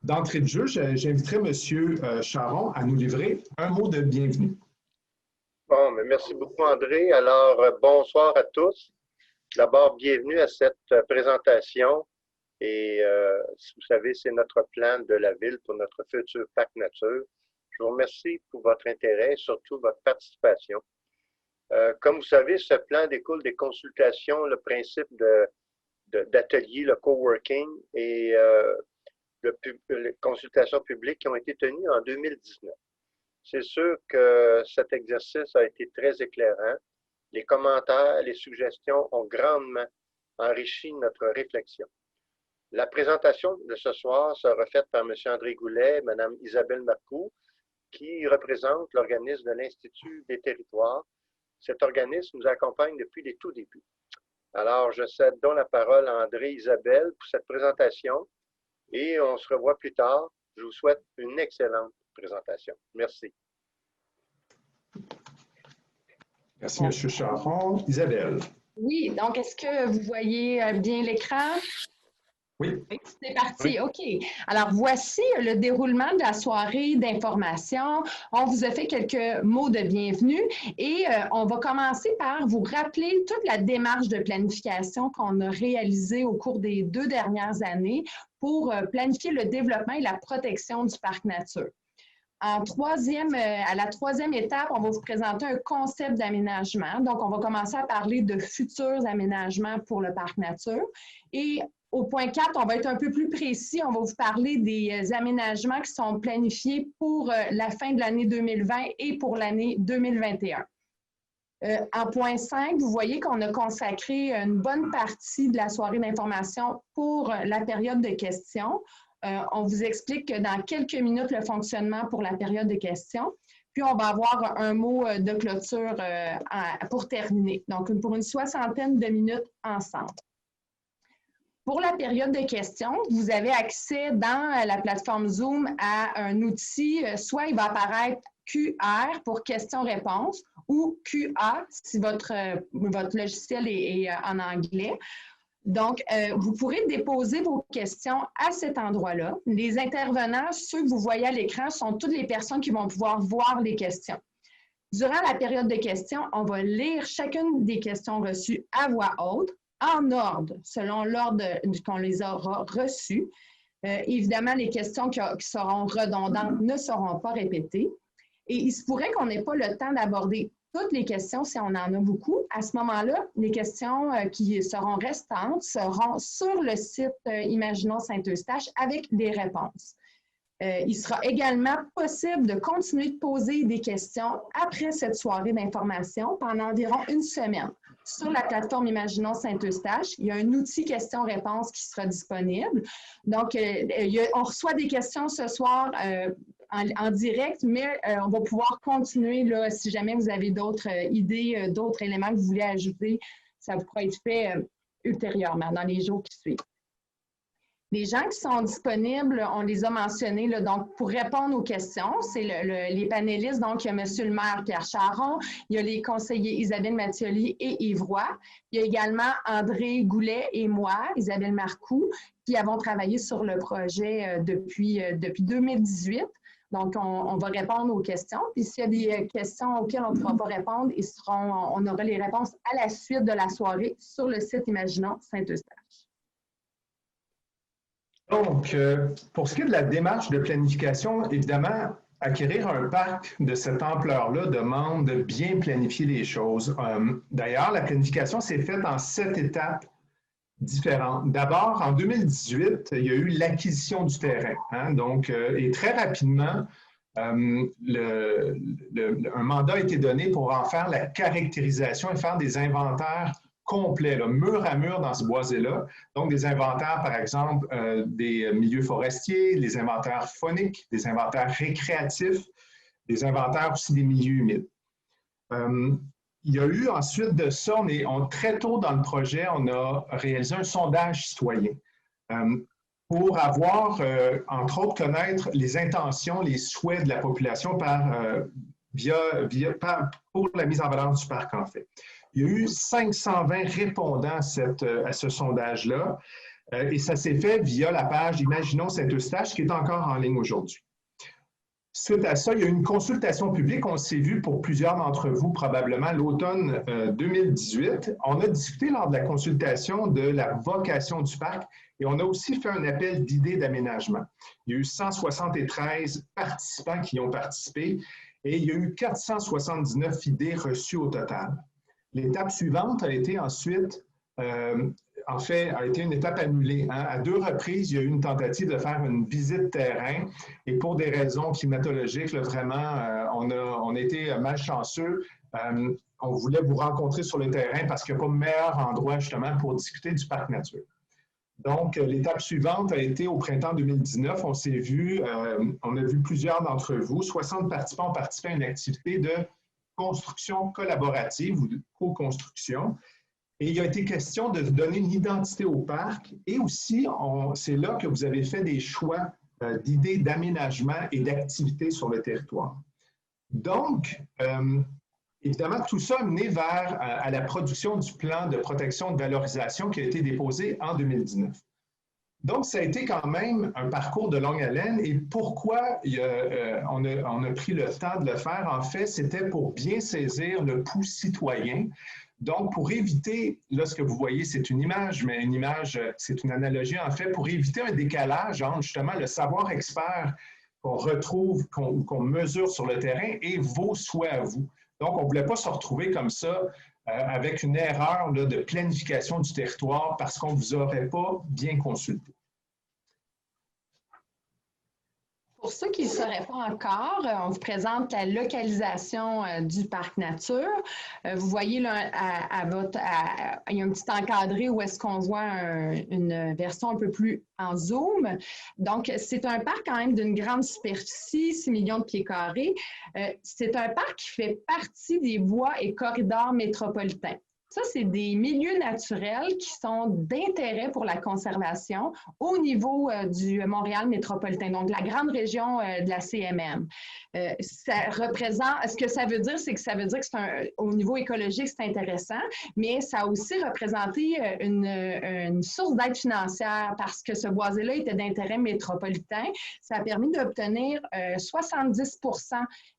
D'entrée de jeu, j'inviterai M. Charron à nous livrer un mot de bienvenue. Bon, mais merci beaucoup, André. Alors, bonsoir à tous. D'abord, bienvenue à cette présentation. Et vous savez, c'est notre plan de la ville pour notre futur parc nature. Je vous remercie pour votre intérêt et surtout votre participation. Comme vous savez, ce plan découle des consultations, le principe d'atelier, le coworking et les consultations publiques qui ont été tenues en 2019. C'est sûr que cet exercice a été très éclairant. Les commentaires, les suggestions ont grandement enrichi notre réflexion. La présentation de ce soir sera faite par M. André Goulet et Mme Isabelle Marcoux, qui représentent l'organisme de l'Institut des territoires. Cet organisme nous accompagne depuis les tout débuts. Alors, je cède donc la parole à André et Isabelle pour cette présentation et on se revoit plus tard. Je vous souhaite une excellente présentation. Merci. Merci, M. Charron. Isabelle. Oui, donc est-ce que vous voyez bien l'écran? Oui. C'est parti, OK. Alors, voici le déroulement de la soirée d'information. On vous a fait quelques mots de bienvenue et on va commencer par vous rappeler toute la démarche de planification qu'on a réalisée au cours des 2 dernières années pour planifier le développement et la protection du parc nature. À la troisième étape, on va vous présenter un concept d'aménagement. Donc, on va commencer à parler de futurs aménagements pour le parc nature. Et au point 4, on va être un peu plus précis. On va vous parler des aménagements qui sont planifiés pour la fin de l'année 2020 et pour l'année 2021. En point 5, vous voyez qu'on a consacré une bonne partie de la soirée d'information pour la période de questions. On vous explique que dans quelques minutes le fonctionnement pour la période de questions. Puis, on va avoir un mot de clôture pour terminer. Donc, pour une 60aine de minutes ensemble. Pour la période de questions, vous avez accès dans la plateforme Zoom à un outil, soit il va apparaître QR pour questions-réponses ou QA si votre logiciel est en anglais. Donc, vous pourrez déposer vos questions à cet endroit-là. Les intervenants, ceux que vous voyez à l'écran, sont toutes les personnes qui vont pouvoir voir les questions. Durant la période de questions, on va lire chacune des questions reçues à voix haute, en ordre, selon l'ordre qu'on les aura reçues. Évidemment, les questions qui seront redondantes ne seront pas répétées. Et il se pourrait qu'on n'ait pas le temps d'aborder toutes les questions si on en a beaucoup. À ce moment-là, les questions qui seront restantes seront sur le site Imaginons Saint-Eustache avec des réponses. Il sera également possible de continuer de poser des questions après cette soirée d'information pendant environ une semaine. Sur la plateforme Imaginons Saint-Eustache, il y a un outil questions-réponses qui sera disponible. Donc, on reçoit des questions ce soir en direct, mais on va pouvoir continuer, là, si jamais vous avez d'autres idées, d'autres éléments que vous voulez ajouter, ça pourra être fait ultérieurement, dans les jours qui suivent. Les gens qui sont disponibles, on les a mentionnés, là, donc pour répondre aux questions, c'est les panélistes, donc il y a M. le maire Pierre Charron, il y a les conseillers Isabelle Mattioli et Yves Roy, il y a également André Goulet et moi, Isabelle Marcoux, qui avons travaillé sur le projet depuis 2018. Donc, on va répondre aux questions. Puis, s'il y a des questions auxquelles on ne pourra pas répondre, on aura les réponses à la suite de la soirée sur le site Imaginons Saint-Eustache. Donc, pour ce qui est de la démarche de planification, évidemment, acquérir un parc de cette ampleur-là demande de bien planifier les choses. D'ailleurs, la planification s'est faite en 7 étapes différentes. D'abord, en 2018, il y a eu l'acquisition du terrain. Donc, et très rapidement, un mandat a été donné pour en faire la caractérisation et faire des inventaires complets, là, mur à mur dans ce boisé-là. Donc, des inventaires, par exemple, des milieux forestiers, des inventaires fauniques, des inventaires récréatifs, des inventaires aussi des milieux humides. Il y a eu ensuite de ça, très tôt dans le projet, on a réalisé un sondage citoyen pour avoir, entre autres, connaître les intentions, les souhaits de la population pour la mise en valeur du parc, en fait. Il y a eu 520 répondants à ce sondage-là. Et ça s'est fait via la page Imaginons Saint-Eustache qui est encore en ligne aujourd'hui. Suite à ça, il y a eu une consultation publique. On s'est vu pour plusieurs d'entre vous probablement l'automne 2018. On a discuté lors de la consultation de la vocation du parc et on a aussi fait un appel d'idées d'aménagement. Il y a eu 173 participants qui y ont participé et il y a eu 479 idées reçues au total. L'étape suivante a été ensuite a été une étape annulée. Hein. À 2 reprises, il y a eu une tentative de faire une visite terrain et pour des raisons climatologiques, là, vraiment, on a été malchanceux. On voulait vous rencontrer sur le terrain parce qu'il n'y a pas de meilleur endroit justement pour discuter du parc nature. Donc, l'étape suivante a été au printemps 2019. On s'est vu, on a vu plusieurs d'entre vous. 60 participants ont participé à une activité de construction collaborative ou de co-construction. Et il a été question de donner une identité au parc et aussi, c'est là que vous avez fait des choix d'idées d'aménagement et d'activités sur le territoire. Donc, évidemment, tout ça a mené vers à la production du plan de protection et de valorisation qui a été déposé en 2019. Donc, ça a été quand même un parcours de longue haleine. Et pourquoi on a pris le temps de le faire? En fait, c'était pour bien saisir le pouls citoyen. Donc, pour éviter, là, ce que vous voyez, c'est une image, mais une image, c'est une analogie, en fait, pour éviter un décalage entre, justement, le savoir expert qu'on retrouve, qu'on mesure sur le terrain et vos souhaits à vous. Donc, on ne voulait pas se retrouver comme ça avec une erreur là, de planification du territoire parce qu'on ne vous aurait pas bien consulté. Pour ceux qui ne le sauraient pas encore, on vous présente la localisation du parc nature. Vous voyez là, il y a un petit encadré où est-ce qu'on voit une version un peu plus en zoom. Donc, c'est un parc quand même d'une grande superficie, 6 millions de pieds carrés. C'est un parc qui fait partie des voies et corridors métropolitains. Ça, c'est des milieux naturels qui sont d'intérêt pour la conservation au niveau du Montréal métropolitain, donc la grande région de la CMM. Ça représente, ce que ça veut dire, c'est que ça veut dire que au niveau écologique, c'est intéressant, mais ça a aussi représenté une source d'aide financière parce que ce boisé-là était d'intérêt métropolitain. Ça a permis d'obtenir 70%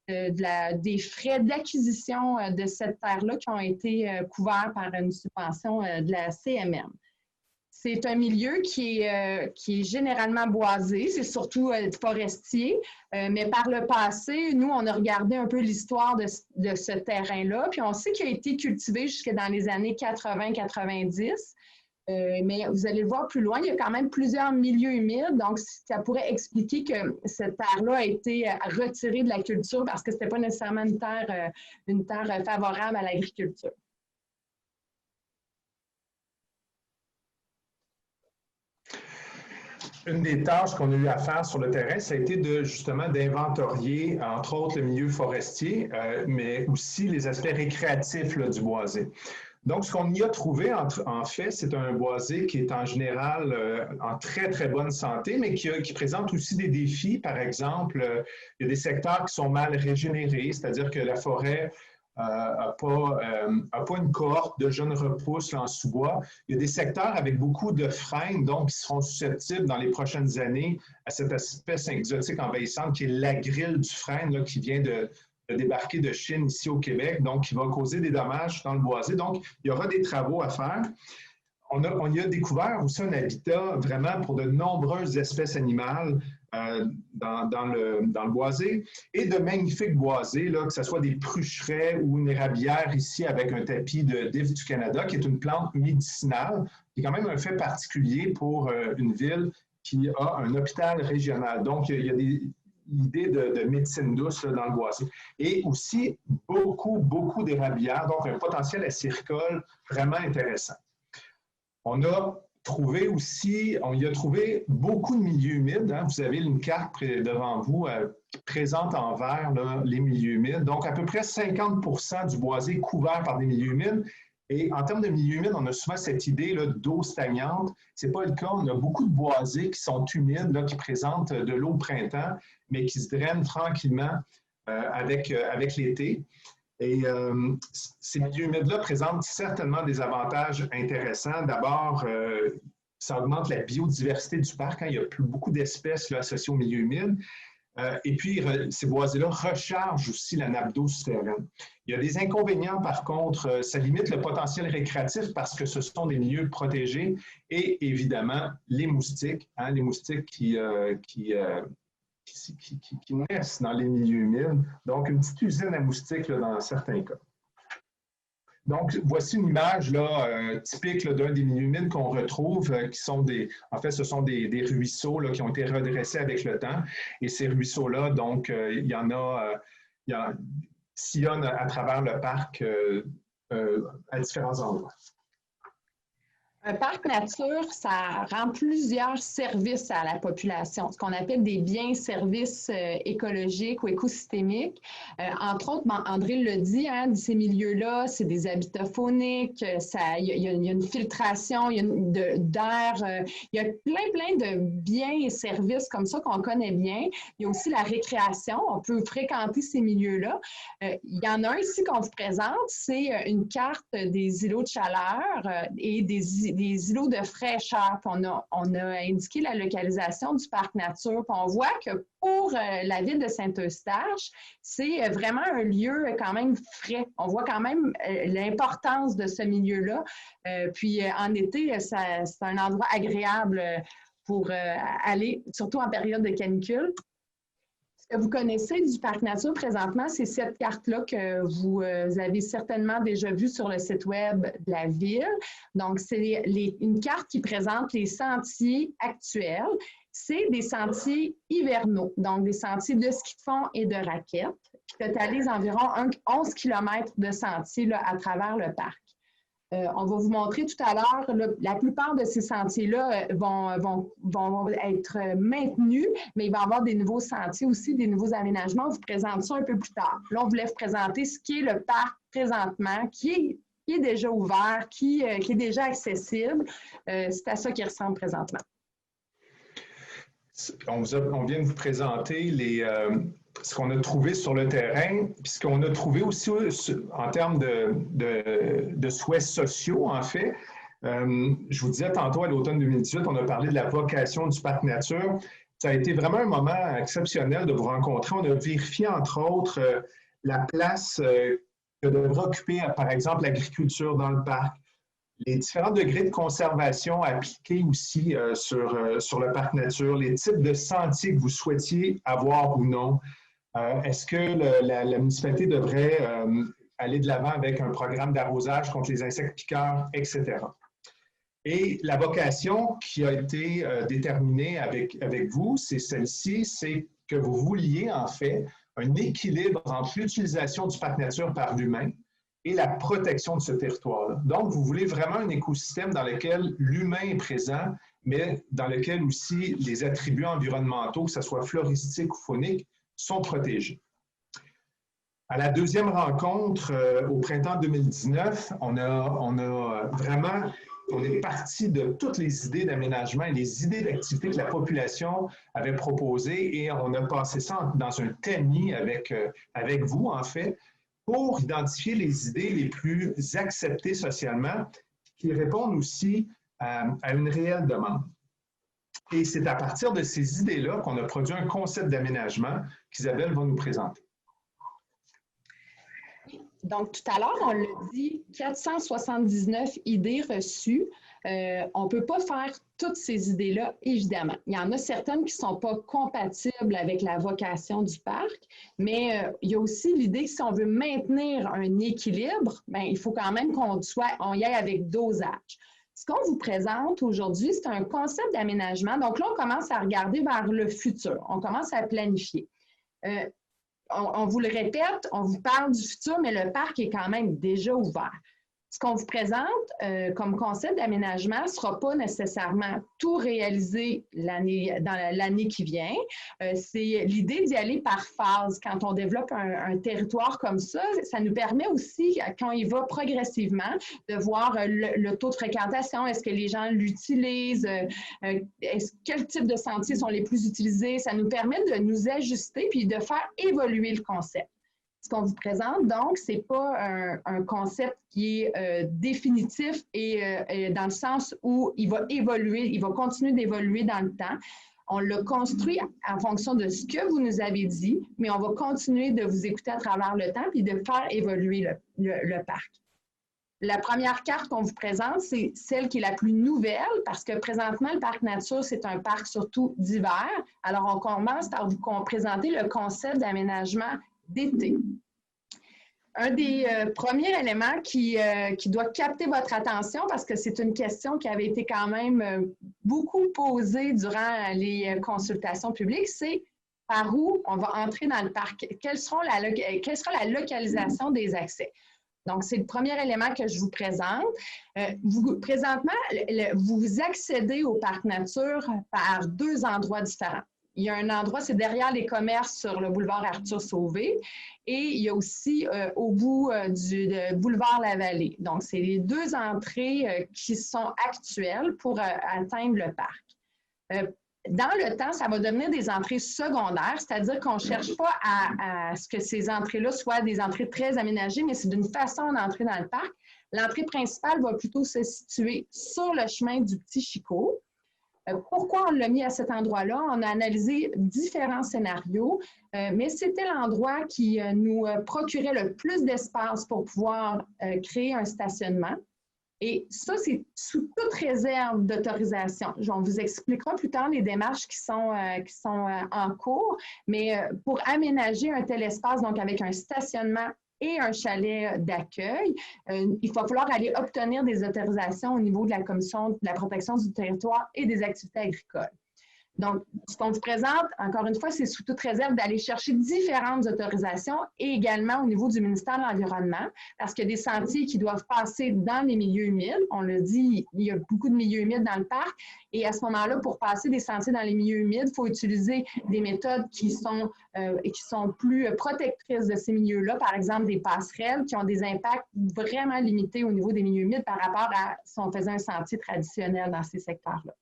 des frais d'acquisition de cette terre-là qui ont été couverts par une subvention de la CMM. C'est un milieu qui est généralement boisé, c'est surtout forestier, mais par le passé, nous, on a regardé un peu l'histoire de ce terrain-là, puis on sait qu'il a été cultivé jusque dans les années 80-90. Mais vous allez le voir plus loin, il y a quand même plusieurs milieux humides, donc ça pourrait expliquer que cette terre-là a été retirée de la culture parce que ce n'était pas nécessairement une terre favorable à l'agriculture. Une des tâches qu'on a eu à faire sur le terrain, ça a été justement d'inventorier, entre autres, le milieu forestier, mais aussi les aspects récréatifs là, du boisé. Donc, ce qu'on y a trouvé, en fait, c'est un boisé qui est en général en très, très bonne santé, mais qui présente aussi des défis. Par exemple, il y a des secteurs qui sont mal régénérés, c'est-à-dire que la forêt n'a pas une cohorte de jeunes repousses là, en sous-bois. Il y a des secteurs avec beaucoup de frênes, donc qui seront susceptibles dans les prochaines années à cette espèce exotique envahissante qui est la grille du frêne là, qui vient de débarquer de Chine ici au Québec, donc qui va causer des dommages dans le boisé. Donc, il y aura des travaux à faire. On y a découvert aussi un habitat vraiment pour de nombreuses espèces animales dans le boisé et de magnifiques boisés, là, que ce soit des prucherets ou une érablière ici avec un tapis de d'If du Canada, qui est une plante médicinale, qui est quand même un fait particulier pour une ville qui a un hôpital régional. Donc, il y a l'idée de médecine douce là, dans le boisé. Et aussi, beaucoup d'érablières, donc un potentiel acéricole vraiment intéressant. On a trouvé aussi, on y a trouvé beaucoup de milieux humides. Hein. Vous avez une carte devant vous qui présente en vert là, les milieux humides. Donc, à peu près 50% du boisé couvert par des milieux humides. Et en termes de milieux humides, on a souvent cette idée d'eau stagnante. Ce n'est pas le cas. On a beaucoup de boisés qui sont humides, là, qui présentent de l'eau au printemps, mais qui se drainent tranquillement avec l'été. Et ces milieux humides-là présentent certainement des avantages intéressants. D'abord, ça augmente la biodiversité du parc, hein, il y a beaucoup d'espèces associées au milieu humide. Et puis, ces boisés-là rechargent aussi la nappe d'eau souterraine. Il y a des inconvénients, par contre, ça limite le potentiel récréatif parce que ce sont des milieux protégés et évidemment, les moustiques qui naissent dans les milieux humides. Donc, une petite usine à moustiques là, dans certains cas. Donc, voici une image là, typique d'un des milieux humides qu'on retrouve, qui sont en fait, ce sont des ruisseaux là, qui ont été redressés avec le temps. Et ces ruisseaux-là, donc, il y en sillonnent à travers le parc à différents endroits. Un parc nature, ça rend plusieurs services à la population, ce qu'on appelle des biens-services écologiques ou écosystémiques. Entre autres, André le dit, hein, ces milieux-là, c'est des habitats fauniques, il y a une filtration, il y a d'air, il y a plein de biens et services comme ça qu'on connaît bien. Il y a aussi la récréation, on peut fréquenter ces milieux-là. Il y en a un ici qu'on vous présente, c'est une carte des îlots de chaleur et des îlots de fraîcheur. On a indiqué la localisation du parc nature. Puis on voit que pour la ville de Saint-Eustache, c'est vraiment un lieu quand même frais. On voit quand même l'importance de ce milieu-là. Puis en été, c'est un endroit agréable pour aller, surtout en période de canicule. Ce que vous connaissez du parc nature présentement, c'est cette carte-là que vous avez certainement déjà vue sur le site web de la ville. Donc, c'est une carte qui présente les sentiers actuels. C'est des sentiers hivernaux, donc des sentiers de ski de fond et de raquettes, qui totalisent environ 11 km de sentiers là, à travers le parc. On va vous montrer tout à l'heure, la plupart de ces sentiers-là vont être maintenus, mais il va y avoir des nouveaux sentiers aussi, des nouveaux aménagements. On vous présente ça un peu plus tard. Là, on voulait vous présenter ce qui est le parc présentement, qui est déjà ouvert, qui est déjà accessible. C'est à ça qu'il ressemble présentement. On vient de vous présenter ce qu'on a trouvé sur le terrain, puis ce qu'on a trouvé aussi en termes de souhaits sociaux, en fait. Je vous disais tantôt, à l'automne 2018, on a parlé de la vocation du parc nature. Ça a été vraiment un moment exceptionnel de vous rencontrer. On a vérifié, entre autres, la place que devrait occuper, par exemple, l'agriculture dans le parc, les différents degrés de conservation appliqués aussi sur le parc nature, les types de sentiers que vous souhaitiez avoir ou non. Est-ce que la municipalité devrait aller de l'avant avec un programme d'arrosage contre les insectes piqueurs, etc. Et la vocation qui a été déterminée avec vous, c'est celle-ci, c'est que vous vouliez en fait un équilibre entre l'utilisation du parc nature par l'humain et la protection de ce territoire-là. Donc, vous voulez vraiment un écosystème dans lequel l'humain est présent, mais dans lequel aussi les attributs environnementaux, que ce soit floristiques ou fauniques, sont protégés. À la deuxième rencontre, au printemps 2019, on est parti de toutes les idées d'aménagement et les idées d'activité que la population avait proposées et on a passé ça dans un tamis avec vous, en fait, pour identifier les idées les plus acceptées socialement qui répondent aussi à une réelle demande. Et c'est à partir de ces idées-là qu'on a produit un concept d'aménagement qu'Isabelle va nous présenter. Donc, tout à l'heure, on l'a dit, 479 idées reçues. On ne peut pas faire toutes ces idées-là, évidemment. Il y en a certaines qui ne sont pas compatibles avec la vocation du parc, mais il y a aussi l'idée que si on veut maintenir un équilibre, bien, il faut quand même qu'on y aille avec dosage. Ce qu'on vous présente aujourd'hui, c'est un concept d'aménagement. Donc là, on commence à regarder vers le futur. On commence à planifier. On vous le répète, on vous parle du futur, mais le parc est quand même déjà ouvert. Ce qu'on vous présente comme concept d'aménagement ne sera pas nécessairement tout réalisé dans l'année qui vient. C'est l'idée d'y aller par phase. Quand on développe un territoire comme ça, ça nous permet aussi, quand il va progressivement, de voir le taux de fréquentation. Est-ce que les gens l'utilisent? Quel type de sentiers sont les plus utilisés? Ça nous permet de nous ajuster puis de faire évoluer le concept. Ce qu'on vous présente, donc, ce n'est pas un concept qui est définitif et dans le sens où il va évoluer, il va continuer d'évoluer dans le temps. On l'a construit en fonction de ce que vous nous avez dit, mais on va continuer de vous écouter à travers le temps et de faire évoluer le parc. La première carte qu'on vous présente, c'est celle qui est la plus nouvelle parce que présentement, le parc nature, c'est un parc surtout d'hiver. Alors, on commence par vous présenter le concept d'aménagement d'été. Un des premiers éléments qui doit capter votre attention, parce que c'est une question qui avait été quand même beaucoup posée durant les consultations publiques, c'est par où on va entrer dans le parc? Quelle sera la localisation des accès? Donc, c'est le premier élément que je vous présente. Présentement, vous accédez au parc nature par deux endroits différents. Il y a un endroit, c'est derrière les commerces sur le boulevard Arthur-Sauvé et il y a aussi au bout du boulevard La-Vallée. Donc, c'est les deux entrées qui sont actuelles pour atteindre le parc. Dans le temps, ça va devenir des entrées secondaires, c'est-à-dire qu'on ne cherche pas à ce que ces entrées-là soient des entrées très aménagées, mais c'est d'une façon d'entrer dans le parc. L'entrée principale va plutôt se situer sur le chemin du Petit Chicot. Pourquoi on l'a mis à cet endroit-là? On a analysé différents scénarios, mais c'était l'endroit qui nous procurait le plus d'espace pour pouvoir créer un stationnement. Et ça, c'est sous toute réserve d'autorisation. On vous expliquera plus tard les démarches qui sont en cours, mais pour aménager un tel espace, donc avec un stationnement et un chalet d'accueil, il va falloir aller obtenir des autorisations au niveau de la Commission de la protection du territoire et des activités agricoles. Donc, ce qu'on vous présente, encore une fois, c'est sous toute réserve d'aller chercher différentes autorisations et également au niveau du ministère de l'Environnement, parce qu'il y a des sentiers qui doivent passer dans les milieux humides. On l'a dit, il y a beaucoup de milieux humides dans le parc et à ce moment-là, pour passer des sentiers dans les milieux humides, il faut utiliser des méthodes qui sont plus protectrices de ces milieux-là, par exemple des passerelles qui ont des impacts vraiment limités au niveau des milieux humides par rapport à si on faisait un sentier traditionnel dans ces secteurs-là.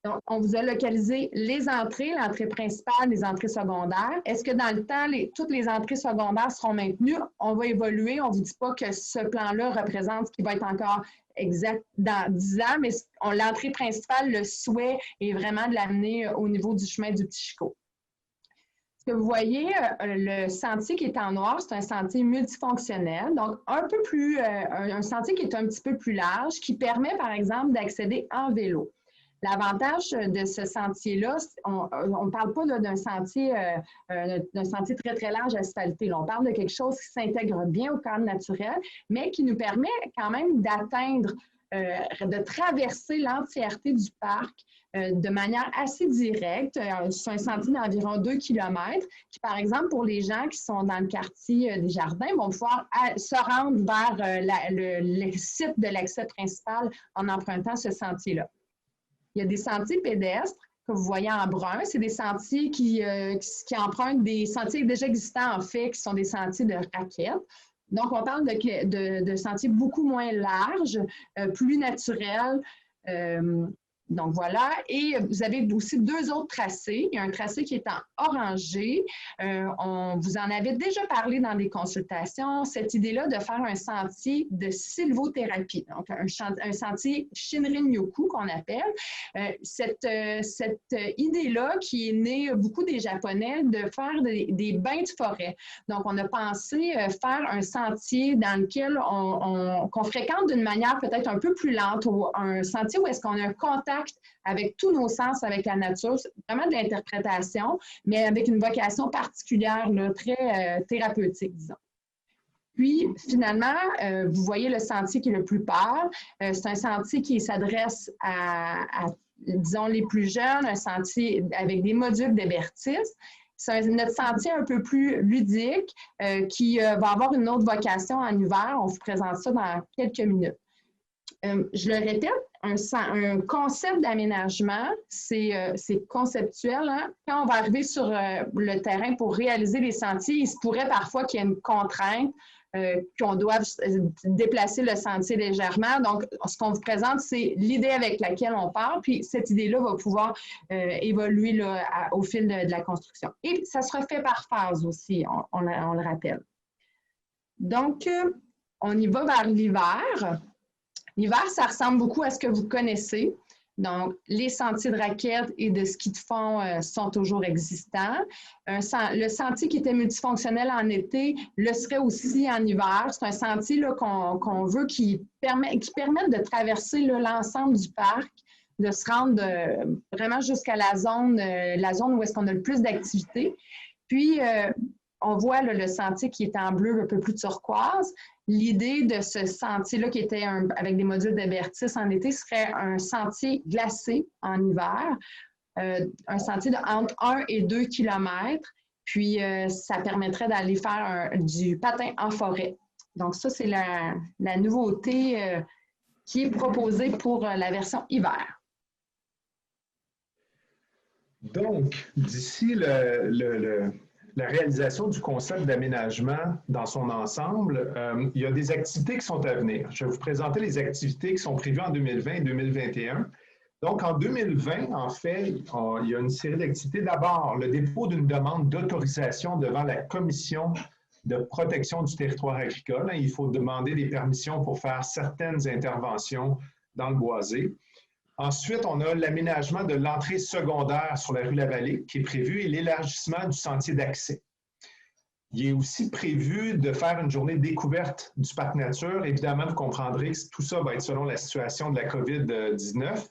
Donc, on vous a localisé les entrées, l'entrée principale, les entrées secondaires. Est-ce que dans le temps, toutes les entrées secondaires seront maintenues? On va évoluer. On ne vous dit pas que ce plan-là représente ce qui va être encore exact dans 10 ans, mais l'entrée principale, le souhait est vraiment de l'amener au niveau du chemin du Petit Chicot. Ce que vous voyez, le sentier qui est en noir, c'est un sentier multifonctionnel, donc un sentier qui est un petit peu plus large, qui permet, par exemple, d'accéder en vélo. L'avantage de ce sentier-là, on ne parle pas d'un sentier très, très large asphalté. Là, on parle de quelque chose qui s'intègre bien au cadre naturel, mais qui nous permet quand même d'atteindre, de traverser l'entièreté du parc de manière assez directe. C'est un sentier d'environ 2 km qui, par exemple, pour les gens qui sont dans le quartier des Jardins, vont pouvoir se rendre vers le site de l'accès principal en empruntant ce sentier-là. Il y a des sentiers pédestres que vous voyez en brun. C'est des sentiers qui empruntent des sentiers déjà existants, en fait, qui sont des sentiers de raquettes. Donc, on parle de sentiers beaucoup moins larges, plus naturels. Donc, voilà. Et vous avez aussi deux autres tracés. Il y a un tracé qui est en orangé. On vous en avait déjà parlé dans des consultations, cette idée-là de faire un sentier de sylvothérapie, donc un sentier Shinrin-yoku qu'on appelle. Cette idée-là qui est née beaucoup des Japonais de faire des bains de forêt. Donc, on a pensé faire un sentier dans lequel qu'on fréquente d'une manière peut-être un peu plus lente, ou un sentier où est-ce qu'on a un contact avec tous nos sens, avec la nature. C'est vraiment de l'interprétation, mais avec une vocation particulière, là, très thérapeutique, disons. Puis, finalement, vous voyez le sentier qui est le plus pâle. C'est un sentier qui s'adresse à, disons, les plus jeunes, un sentier avec des modules d'hébertis. C'est notre sentier un peu plus ludique qui va avoir une autre vocation en hiver. On vous présente ça dans quelques minutes. Je le répète, un concept d'aménagement, c'est conceptuel. Hein? Quand on va arriver sur le terrain pour réaliser les sentiers, il se pourrait parfois qu'il y ait une contrainte, qu'on doive déplacer le sentier légèrement. Donc, ce qu'on vous présente, c'est l'idée avec laquelle on part, puis cette idée-là va pouvoir évoluer là, au fil de la construction. Et ça sera fait par phase aussi, on le rappelle. Donc, on y va vers l'hiver. L'hiver, ça ressemble beaucoup à ce que vous connaissez. Donc, les sentiers de raquettes et de ski de fond sont toujours existants. Le sentier qui était multifonctionnel en été le serait aussi en hiver. C'est un sentier qu'on veut qui permette de traverser l'ensemble du parc, de se rendre vraiment jusqu'à la zone où est-ce qu'on a le plus d'activités. Puis, on voit le sentier qui est en bleu, un peu plus turquoise. L'idée de ce sentier-là, qui était avec des modules de vertis en été, serait un sentier glacé en hiver, un sentier de entre 1 et 2 km. Puis, ça permettrait d'aller faire du patin en forêt. Donc, ça, c'est la nouveauté qui est proposée pour la version hiver. Donc, d'ici la réalisation du concept d'aménagement dans son ensemble, il y a des activités qui sont à venir. Je vais vous présenter les activités qui sont prévues en 2020 et 2021. Donc, en 2020, en fait, il y a une série d'activités. D'abord, le dépôt d'une demande d'autorisation devant la Commission de protection du territoire agricole. Il faut demander des permissions pour faire certaines interventions dans le boisé. Ensuite, on a l'aménagement de l'entrée secondaire sur la rue Lavallée qui est prévu et l'élargissement du sentier d'accès. Il est aussi prévu de faire une journée découverte du parc nature. Évidemment, vous comprendrez que tout ça va être selon la situation de la COVID-19.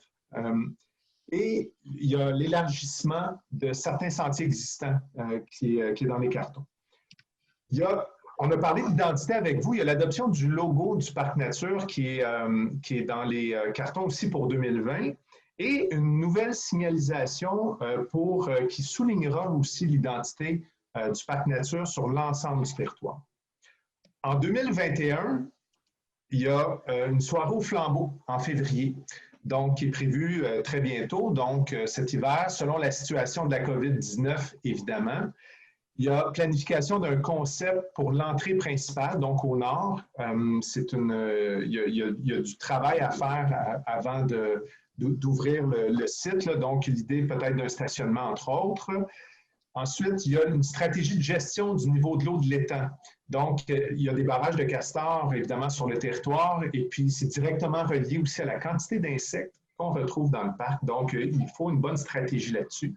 Et il y a l'élargissement de certains sentiers existants qui est dans les cartons. On a parlé d'identité avec vous. Il y a l'adoption du logo du parc nature qui est dans les cartons aussi pour 2020 et une nouvelle signalisation qui soulignera aussi l'identité du parc nature sur l'ensemble du territoire. En 2021, il y a une soirée au flambeau en février, donc qui est prévue très bientôt, donc cet hiver, selon la situation de la COVID-19, évidemment. Il y a planification d'un concept pour l'entrée principale, donc au nord. Il y a du travail à faire avant d'ouvrir le site, là, donc l'idée peut-être d'un stationnement, entre autres. Ensuite, il y a une stratégie de gestion du niveau de l'eau de l'étang. Donc, il y a des barrages de castors, évidemment, sur le territoire, et puis c'est directement relié aussi à la quantité d'insectes qu'on retrouve dans le parc. Donc, il faut une bonne stratégie là-dessus.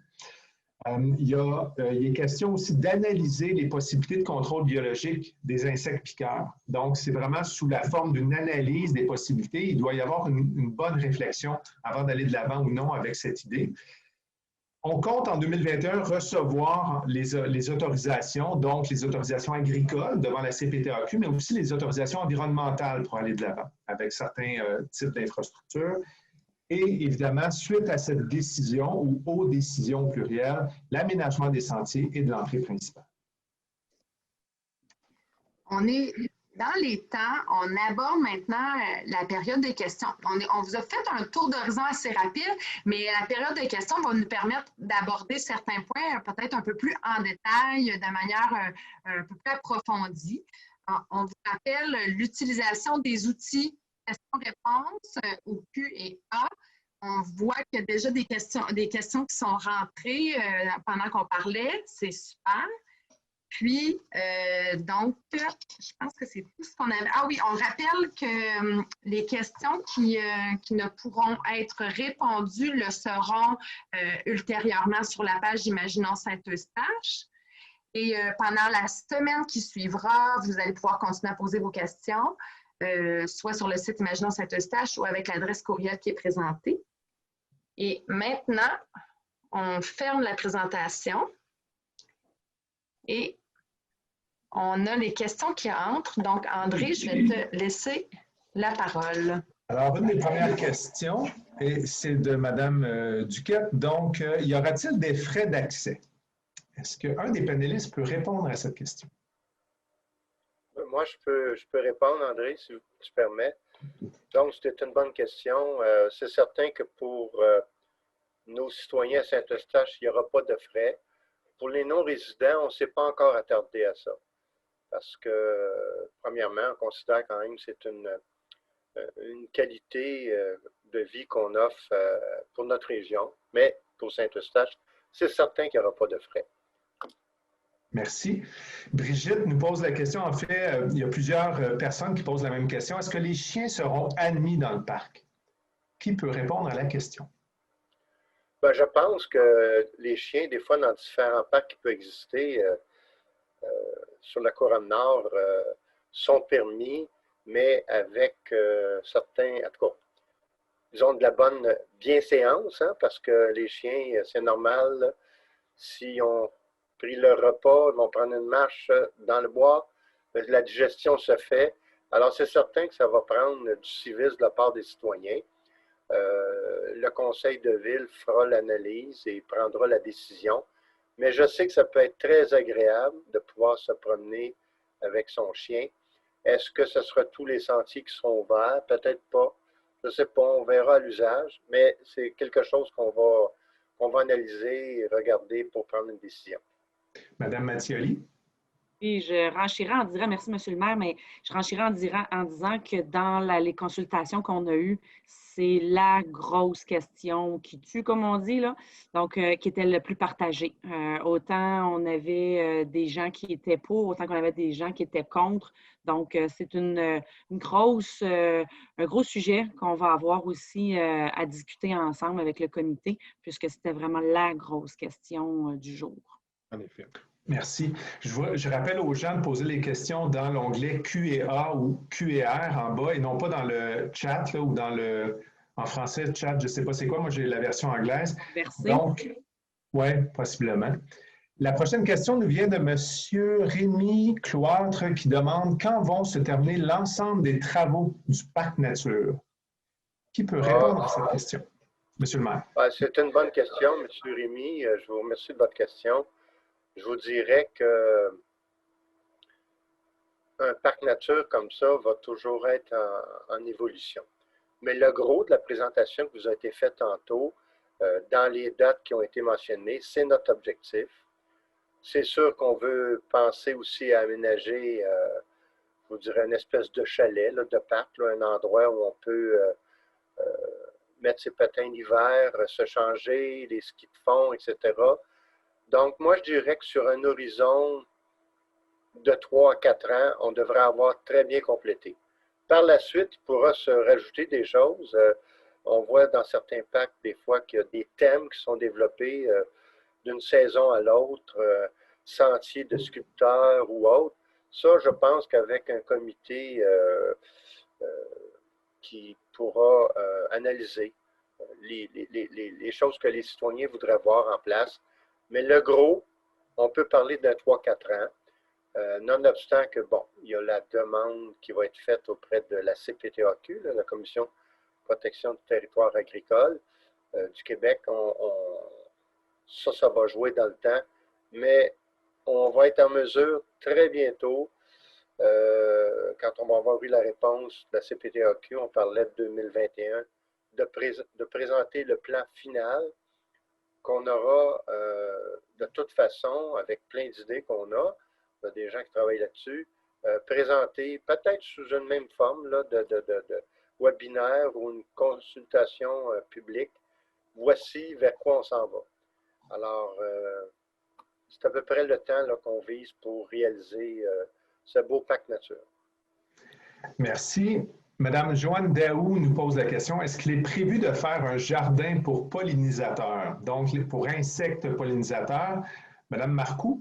Il est question aussi d'analyser les possibilités de contrôle biologique des insectes piqueurs. Donc, c'est vraiment sous la forme d'une analyse des possibilités. Il doit y avoir une bonne réflexion avant d'aller de l'avant ou non avec cette idée. On compte en 2021 recevoir les autorisations, donc les autorisations agricoles devant la CPTAQ, mais aussi les autorisations environnementales pour aller de l'avant avec certains types d'infrastructures. Et évidemment, suite à cette décision ou aux décisions au pluriel, l'aménagement des sentiers et de l'entrée principale. On est dans les temps, on aborde maintenant la période des questions. On vous a fait un tour d'horizon assez rapide, mais la période des questions va nous permettre d'aborder certains points peut-être un peu plus en détail, de manière un peu plus approfondie. On vous rappelle l'utilisation des outils questions-réponses au Q et A. On voit qu'il y a déjà des questions qui sont rentrées pendant qu'on parlait. C'est super. Puis, donc, je pense que c'est tout ce qu'on avait. Ah oui, on rappelle que les questions qui ne pourront être répondues le seront ultérieurement sur la page Imaginons Saint-Eustache. Et pendant la semaine qui suivra, vous allez pouvoir continuer à poser vos questions. Soit sur le site Imaginons Saint-Eustache ou avec l'adresse courriel qui est présentée. Et maintenant, on ferme la présentation et on a les questions qui entrent. Donc, André, je vais te laisser la parole. Alors, une des premières questions, c'est de Mme Duquette. Donc, y aura-t-il des frais d'accès? Est-ce qu'un des panélistes peut répondre à cette question? Moi, je peux répondre, André, si tu permets. Donc, c'était une bonne question. C'est certain que pour nos citoyens à Saint-Eustache, il n'y aura pas de frais. Pour les non-résidents, on ne s'est pas encore attardé à ça. Parce que, premièrement, on considère quand même que c'est une qualité de vie qu'on offre pour notre région. Mais pour Saint-Eustache, c'est certain qu'il n'y aura pas de frais. Merci. Brigitte nous pose la question. En fait, il y a plusieurs personnes qui posent la même question. Est-ce que les chiens seront admis dans le parc? Qui peut répondre à la question? Ben, je pense que les chiens, des fois, dans différents parcs qui peuvent exister sur la Couronne Nord, sont permis, mais avec certains, en tout cas, ils ont de la bonne bienséance, hein, parce que les chiens, c'est normal, s'ils ont pris leur repas, ils vont prendre une marche dans le bois, la digestion se fait. Alors, c'est certain que ça va prendre du civisme de la part des citoyens. Le conseil de ville fera l'analyse et prendra la décision. Mais je sais que ça peut être très agréable de pouvoir se promener avec son chien. Est-ce que ce sera tous les sentiers qui seront ouverts? Peut-être pas. Je ne sais pas, on verra à l'usage, mais c'est quelque chose qu'on va analyser et regarder pour prendre une décision. Madame Mattioli? Et je renchirais en disant, merci M. le maire, mais je renchirais en disant que dans les consultations qu'on a eues, c'est la grosse question qui tue, comme on dit, là, donc qui était le plus partagée. Autant on avait des gens qui étaient pour, autant qu'on avait des gens qui étaient contre. Donc, c'est un gros sujet qu'on va avoir aussi à discuter ensemble avec le comité, puisque c'était vraiment la grosse question du jour. En effet. Merci. Je rappelle aux gens de poser les questions dans l'onglet Q&A ou Q&R en bas et non pas dans le chat là, ou dans en français, chat, je ne sais pas c'est quoi. Moi, j'ai la version anglaise. Merci. Donc, oui, possiblement. La prochaine question nous vient de M. Rémi Cloître qui demande quand vont se terminer l'ensemble des travaux du parc nature. Qui peut répondre à cette question? Monsieur le maire. C'est une bonne question, M. Rémi. Je vous remercie de votre question. Je vous dirais que un parc nature comme ça va toujours être en évolution. Mais le gros de la présentation qui vous a été faite tantôt, dans les dates qui ont été mentionnées, c'est notre objectif. C'est sûr qu'on veut penser aussi à aménager, je vous dirais, une espèce de chalet, là, de parc, là, un endroit où on peut mettre ses patins d'hiver, se changer, les skis de fond, etc. Donc, moi, je dirais que sur un horizon de 3 à 4 ans, on devrait avoir très bien complété. Par la suite, il pourra se rajouter des choses. On voit dans certains parcs, des fois, qu'il y a des thèmes qui sont développés d'une saison à l'autre, sentiers de sculpteurs ou autres. Ça, je pense qu'avec un comité qui pourra analyser les choses que les citoyens voudraient voir en place. Mais le gros, on peut parler de 3-4 ans, nonobstant que, bon, il y a la demande qui va être faite auprès de la CPTAQ, la Commission de protection du territoire agricole du Québec. Ça va jouer dans le temps, mais on va être en mesure très bientôt, quand on va avoir eu la réponse de la CPTAQ, on parlait de 2021, de présenter le plan final qu'on aura de toute façon, avec plein d'idées qu'on a, il y a des gens qui travaillent là-dessus, présenter peut-être sous une même forme là, de webinaire ou une consultation publique. Voici vers quoi on s'en va. Alors, c'est à peu près le temps qu'on vise pour réaliser ce beau parc nature. Merci. Madame Joanne Daou nous pose la question, est-ce qu'il est prévu de faire un jardin pour pollinisateurs, donc pour insectes pollinisateurs? Madame Marcoux?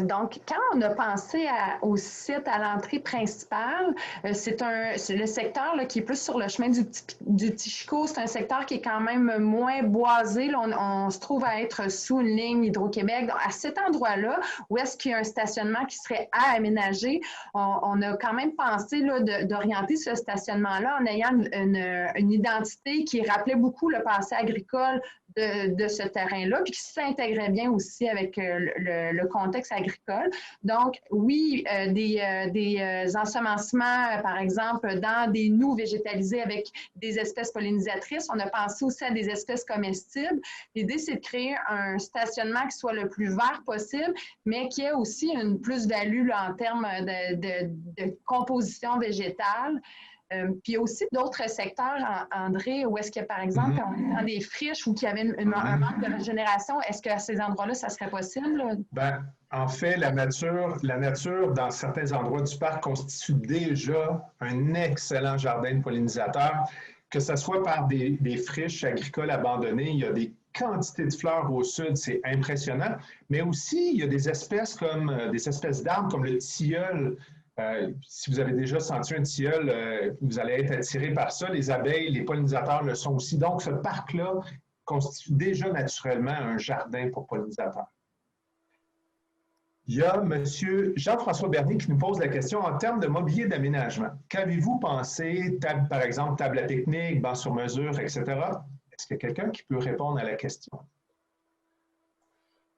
Donc, quand on a pensé au site à l'entrée principale, c'est le secteur là, qui est plus sur le chemin du Petit-Chicot. C'est un secteur qui est quand même moins boisé. Là, on se trouve à être sous une ligne Hydro-Québec. Donc, à cet endroit-là, où est-ce qu'il y a un stationnement qui serait à aménager, on a quand même pensé d'orienter ce stationnement-là en ayant une identité qui rappelait beaucoup le passé agricole de ce terrain-là, puis qui s'intégrait bien aussi avec le contexte agricole. Donc, oui, des ensemencements, par exemple, dans des noues végétalisées avec des espèces pollinisatrices. On a pensé aussi à des espèces comestibles. L'idée, c'est de créer un stationnement qui soit le plus vert possible, mais qui ait aussi une plus-value en termes de composition végétale. Puis il y a aussi d'autres secteurs, André, où est-ce que, par exemple, dans des friches où il y avait un manque de régénération, est-ce qu'à ces endroits-là, ça serait possible? Ben, en fait, la nature, dans certains endroits du parc, constitue déjà un excellent jardin de pollinisateurs, que ce soit par des friches agricoles abandonnées. Il y a des quantités de fleurs au sud, c'est impressionnant, mais aussi il y a des espèces d'arbres comme le tilleul. Si vous avez déjà senti un tilleul, vous allez être attiré par ça. Les abeilles, les pollinisateurs le sont aussi. Donc, ce parc-là constitue déjà naturellement un jardin pour pollinisateurs. Il y a M. Jean-François Bernier qui nous pose la question en termes de mobilier d'aménagement. Qu'avez-vous pensé, par exemple, table à pique-nique, banc sur mesure, etc.? Est-ce qu'il y a quelqu'un qui peut répondre à la question?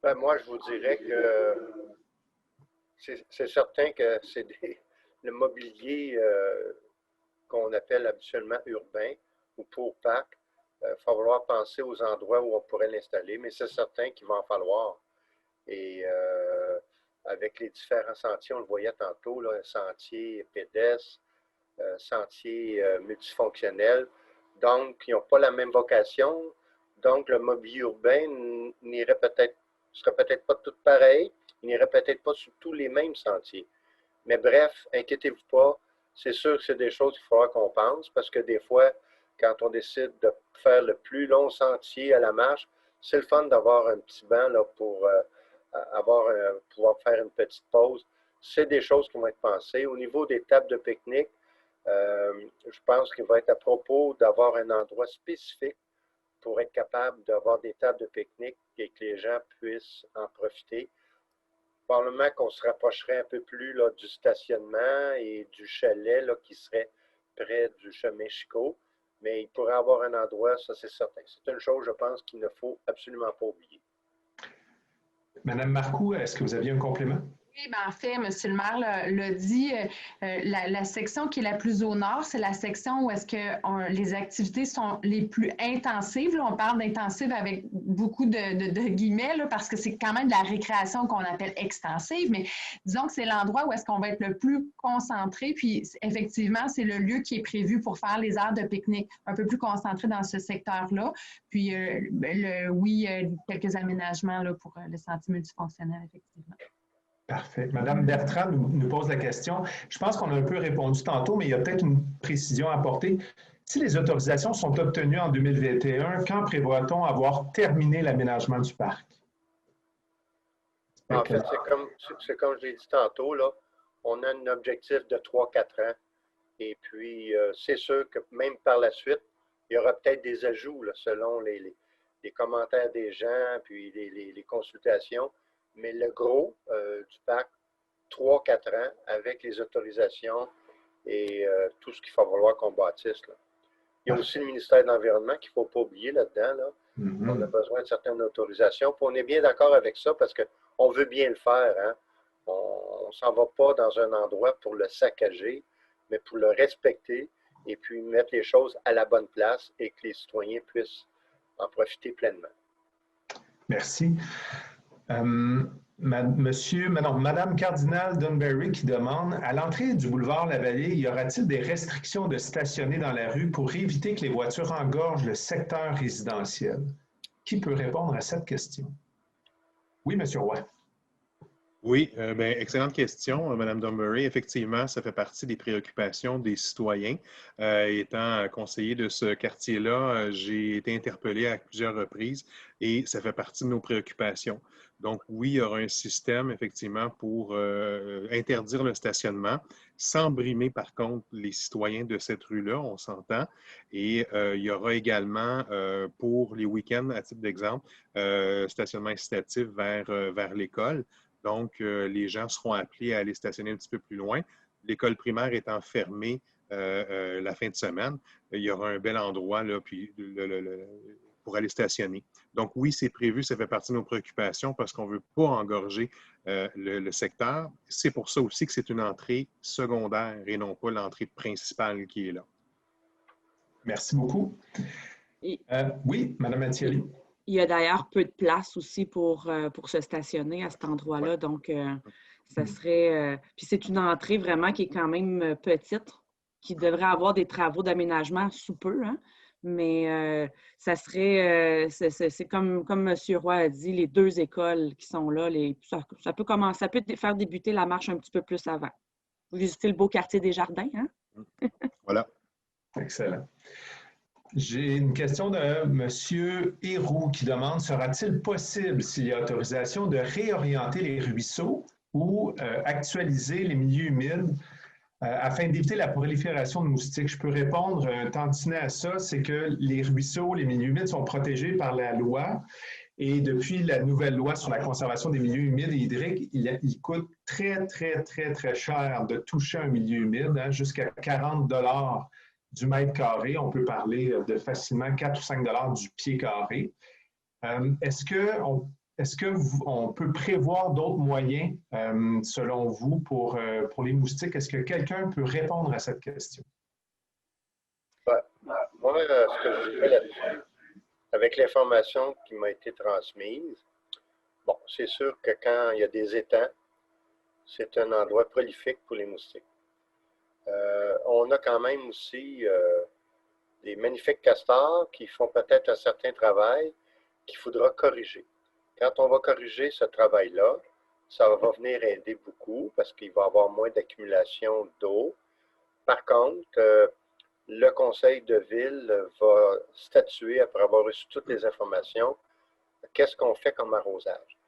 Ben, moi, je vous dirais que c'est certain que c'est le mobilier qu'on appelle habituellement urbain ou pour parc. Il va falloir penser aux endroits où on pourrait l'installer, mais c'est certain qu'il va en falloir. Et avec les différents sentiers, on le voyait tantôt, là, sentiers pédestres, sentiers multifonctionnels, donc ils n'ont pas la même vocation. Donc le mobilier urbain serait peut-être pas tout pareil, il n'irait peut-être pas sur tous les mêmes sentiers. Mais bref, inquiétez-vous pas, c'est sûr que c'est des choses qu'il faudra qu'on pense, parce que des fois, quand on décide de faire le plus long sentier à la marche, c'est le fun d'avoir un petit banc là, pour pouvoir faire une petite pause. C'est des choses qui vont être pensées. Au niveau des tables de pique-nique, je pense qu'il va être à propos d'avoir un endroit spécifique pour être capable d'avoir des tables de pique-nique et que les gens puissent en profiter. Probablement qu'on se rapprocherait un peu plus là, du stationnement et du chalet là, qui serait près du chemin Chicot, mais il pourrait y avoir un endroit, ça c'est certain. C'est une chose, je pense, qu'il ne faut absolument pas oublier. Madame Marcoux, est-ce que vous aviez un complément? Oui, bien, en fait, M. le maire l'a dit, la section qui est la plus au nord, c'est la section où est-ce que les activités sont les plus intensives. Là, on parle d'intensive avec beaucoup de guillemets, là, parce que c'est quand même de la récréation qu'on appelle extensive, mais disons que c'est l'endroit où est-ce qu'on va être le plus concentré. Puis, effectivement, c'est le lieu qui est prévu pour faire les aires de pique-nique, un peu plus concentré dans ce secteur-là. Puis, oui, quelques aménagements là, pour le sentier multifonctionnel, effectivement. Parfait. Madame Bertrand nous pose la question. Je pense qu'on a un peu répondu tantôt, mais il y a peut-être une précision à apporter. Si les autorisations sont obtenues en 2021, quand prévoit-on avoir terminé l'aménagement du parc? En fait, c'est comme je l'ai dit tantôt, là, on a un objectif de 3-4 ans. Et puis, c'est sûr que même par la suite, il y aura peut-être des ajouts là, selon les commentaires des gens, puis les consultations. Mais le gros du parc, 3-4 ans, avec les autorisations et tout ce qu'il va falloir qu'on bâtisse. Là. Il y a aussi le ministère de l'Environnement qu'il ne faut pas oublier là-dedans. Là. On a besoin de certaines autorisations. Puis on est bien d'accord avec ça parce qu'on veut bien le faire. Hein? On ne s'en va pas dans un endroit pour le saccager, mais pour le respecter et puis mettre les choses à la bonne place et que les citoyens puissent en profiter pleinement. Merci. Madame Cardinal Dunberry qui demande, à l'entrée du boulevard Lavallée, y aura-t-il des restrictions de stationner dans la rue pour éviter que les voitures engorgent le secteur résidentiel? Qui peut répondre à cette question? Oui, M. Roy. Oui, excellente question, Mme Dunberry. Effectivement, ça fait partie des préoccupations des citoyens. Étant conseiller de ce quartier-là, j'ai été interpellé à plusieurs reprises et ça fait partie de nos préoccupations. Donc, oui, il y aura un système, effectivement, pour interdire le stationnement, sans brimer, par contre, les citoyens de cette rue-là, on s'entend. Et il y aura également, pour les week-ends, à titre d'exemple, stationnement incitatif vers l'école. Donc, les gens seront appelés à aller stationner un petit peu plus loin. L'école primaire étant fermée la fin de semaine, il y aura un bel endroit, là, puis pour aller stationner. Donc oui, c'est prévu, ça fait partie de nos préoccupations parce qu'on ne veut pas engorger le secteur. C'est pour ça aussi que c'est une entrée secondaire et non pas l'entrée principale qui est là. Merci beaucoup. Oui, Mme Mathioli. Il y a d'ailleurs peu de place aussi pour se stationner à cet endroit-là. Donc, ça serait... puis c'est une entrée vraiment qui est quand même petite, qui devrait avoir des travaux d'aménagement sous peu, hein? Mais ça serait... c'est comme M. Roy a dit, les 2 écoles qui sont là, ça peut commencer, ça peut faire débuter la marche un petit peu plus avant. Vous visitez le beau quartier des Jardins, hein? Voilà. Excellent. J'ai une question de M. Héroux qui demande, sera-t-il possible, s'il y a autorisation, de réorienter les ruisseaux ou actualiser les milieux humides afin d'éviter la prolifération de moustiques? Je peux répondre un tantinet à ça, c'est que les ruisseaux, les milieux humides sont protégés par la loi et depuis la nouvelle loi sur la conservation des milieux humides et hydriques, il coûte très, très, très, très cher de toucher un milieu humide, hein, jusqu'à 40 $ du mètre carré. On peut parler de facilement 4 ou 5 $ du pied carré. Est-ce qu'on peut prévoir d'autres moyens, selon vous, pour les moustiques? Est-ce que quelqu'un peut répondre à cette question? Moi, ce que je dirais là-dessus, avec l'information qui m'a été transmise, bon, c'est sûr que quand il y a des étangs, c'est un endroit prolifique pour les moustiques. On a quand même aussi des magnifiques castors qui font peut-être un certain travail qu'il faudra corriger. Quand on va corriger ce travail-là, ça va venir aider beaucoup parce qu'il va y avoir moins d'accumulation d'eau. Par contre, le conseil de ville va statuer, après avoir reçu toutes les informations, qu'est-ce qu'on fait comme arrosage.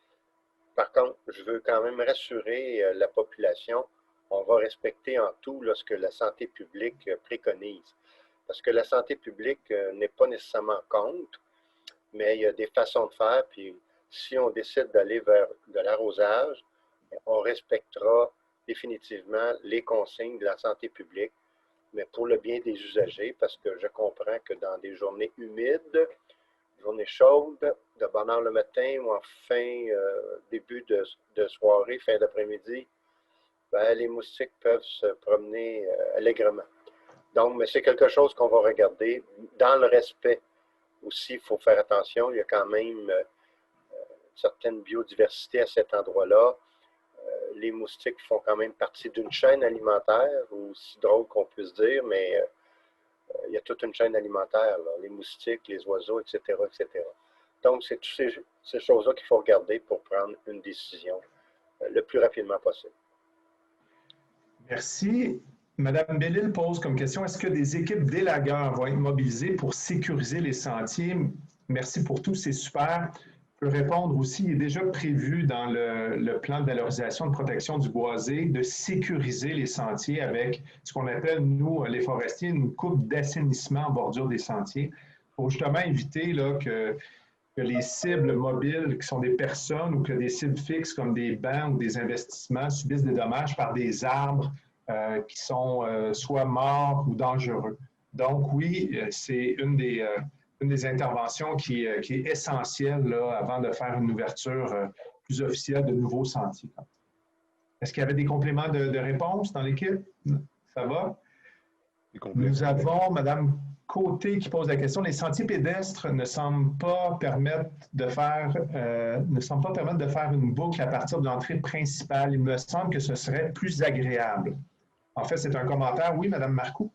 Par contre, je veux quand même rassurer la population, on va respecter en tout ce que la santé publique préconise. Parce que la santé publique n'est pas nécessairement contre, mais il y a des façons de faire, puis si on décide d'aller vers de l'arrosage, on respectera définitivement les consignes de la santé publique, mais pour le bien des usagers, parce que je comprends que dans des journées humides, journées chaudes, de bonne heure le matin ou en début de soirée, fin d'après-midi, ben, les moustiques peuvent se promener allègrement. Donc, mais c'est quelque chose qu'on va regarder dans le respect. Aussi, il faut faire attention, il y a quand même une certaine biodiversité à cet endroit-là. Les moustiques font quand même partie d'une chaîne alimentaire, aussi drôle qu'on puisse dire, mais il y a toute une chaîne alimentaire, là, les moustiques, les oiseaux, etc., etc. Donc, c'est toutes ces choses-là qu'il faut regarder pour prendre une décision le plus rapidement possible. Merci. Madame Bellil pose comme question, est-ce que des équipes d'élagueurs vont être mobilisées pour sécuriser les sentiers? Merci pour tout, c'est super. Je peux répondre aussi, il est déjà prévu dans le plan de valorisation de protection du boisé de sécuriser les sentiers avec ce qu'on appelle, nous, les forestiers, une coupe d'assainissement en bordure des sentiers pour justement éviter là, que les cibles mobiles qui sont des personnes ou que des cibles fixes comme des bancs ou des investissements subissent des dommages par des arbres qui sont soit morts ou dangereux. Donc oui, c'est une des interventions qui est essentielle là, avant de faire une ouverture plus officielle de nouveaux sentiers. Est-ce qu'il y avait des compléments de réponse dans l'équipe? Ça va? Nous avons Mme Côté qui pose la question. Les sentiers pédestres ne semblent pas permettre de faire une boucle à partir de l'entrée principale. Il me semble que ce serait plus agréable. En fait, c'est un commentaire. Oui, Mme Marcoux?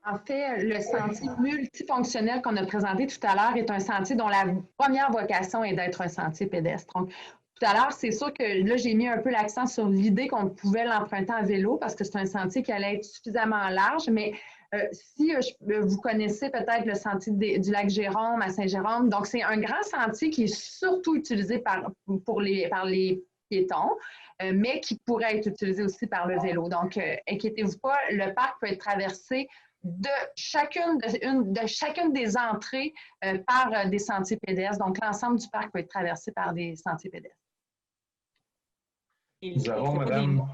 En fait, le sentier multifonctionnel qu'on a présenté tout à l'heure est un sentier dont la première vocation est d'être un sentier pédestre. Donc, tout à l'heure, c'est sûr que là, j'ai mis un peu l'accent sur l'idée qu'on pouvait l'emprunter en vélo parce que c'est un sentier qui allait être suffisamment large, mais si vous connaissez peut-être le sentier du lac Jérôme à Saint-Jérôme, donc c'est un grand sentier qui est surtout utilisé par les piétons, mais qui pourrait être utilisé aussi par le vélo. Donc, inquiétez-vous pas, le parc peut être traversé de chacune des entrées par des sentiers pédestres. Donc, l'ensemble du parc peut être traversé par des sentiers pédestres. Nous avons Mme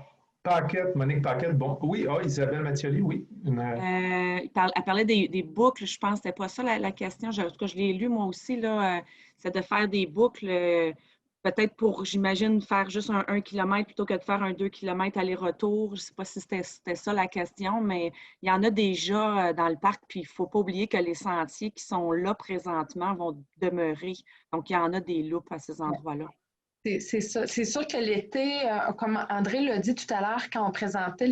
Paquette, Monique Paquette, bon, oui, Isabelle Mathioli, oui. Elle parlait des boucles, je pense que c'était pas ça la question. En tout cas, je l'ai lu moi aussi, là, c'est de faire des boucles, peut-être pour, j'imagine, faire juste un 1 km plutôt que de faire un 2 km aller-retour. Je ne sais pas si c'était ça la question, mais il y en a déjà dans le parc, puis il ne faut pas oublier que les sentiers qui sont là présentement vont demeurer. Donc, il y en a des loupes à ces endroits-là. C'est ça. C'est sûr que l'été, comme André l'a dit tout à l'heure quand on présentait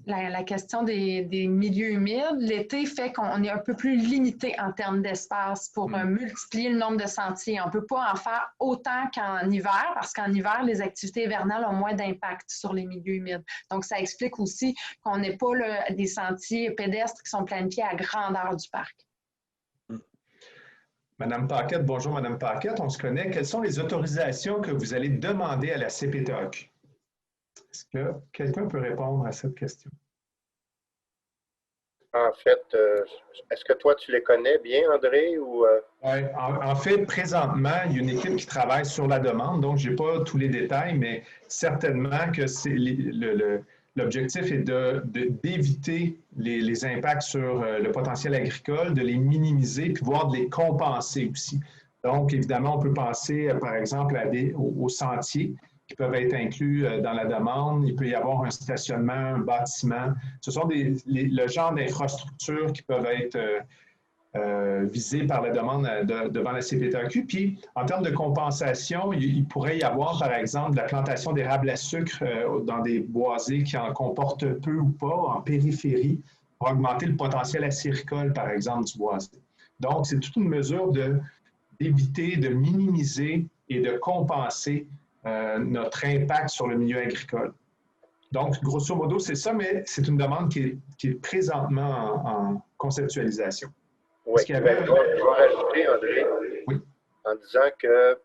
la question des milieux humides, l'été fait qu'on est un peu plus limité en termes d'espace pour multiplier le nombre de sentiers. On ne peut pas en faire autant qu'en hiver, parce qu'en hiver, les activités hivernales ont moins d'impact sur les milieux humides. Donc, ça explique aussi qu'on n'ait pas des sentiers pédestres qui sont planifiés à grandeur du parc. Madame Paquette, bonjour Madame Paquette, on se connaît. Quelles sont les autorisations que vous allez demander à la CPTAQ? Est-ce que quelqu'un peut répondre à cette question? En fait, est-ce que toi, tu les connais bien, André? Ou, Oui, en fait, présentement, il y a une équipe qui travaille sur la demande, donc je n'ai pas tous les détails, mais certainement que l'objectif est d'éviter les impacts sur le potentiel agricole, de les minimiser, puis voire de les compenser aussi. Donc, évidemment, on peut penser, par exemple, aux sentiers qui peuvent être inclus dans la demande. Il peut y avoir un stationnement, un bâtiment. Ce sont le genre d'infrastructures qui peuvent être visés par la demande devant la CPTAQ. Puis, en termes de compensation, il pourrait y avoir, par exemple, de la plantation d'érable à sucre dans des boisés qui en comportent peu ou pas, en périphérie, pour augmenter le potentiel acéricole, par exemple, du boisé. Donc, c'est toute une mesure d'éviter, de minimiser et de compenser notre impact sur le milieu agricole. Donc, grosso modo, c'est ça, mais c'est une demande qui est présentement en conceptualisation. oui, je vais rajouter, André, oui, en disant que,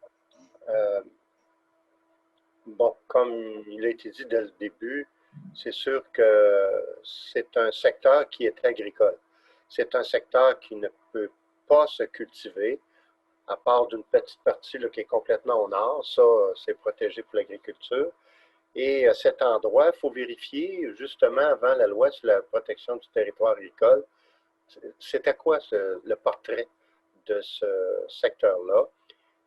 bon, comme il a été dit dès le début, c'est sûr que c'est un secteur qui est agricole. C'est un secteur qui ne peut pas se cultiver, à part d'une petite partie là, qui est complètement au nord. Ça, c'est protégé pour l'agriculture. Et à cet endroit, il faut vérifier, justement, avant la loi sur la protection du territoire agricole, c'était quoi le portrait de ce secteur-là.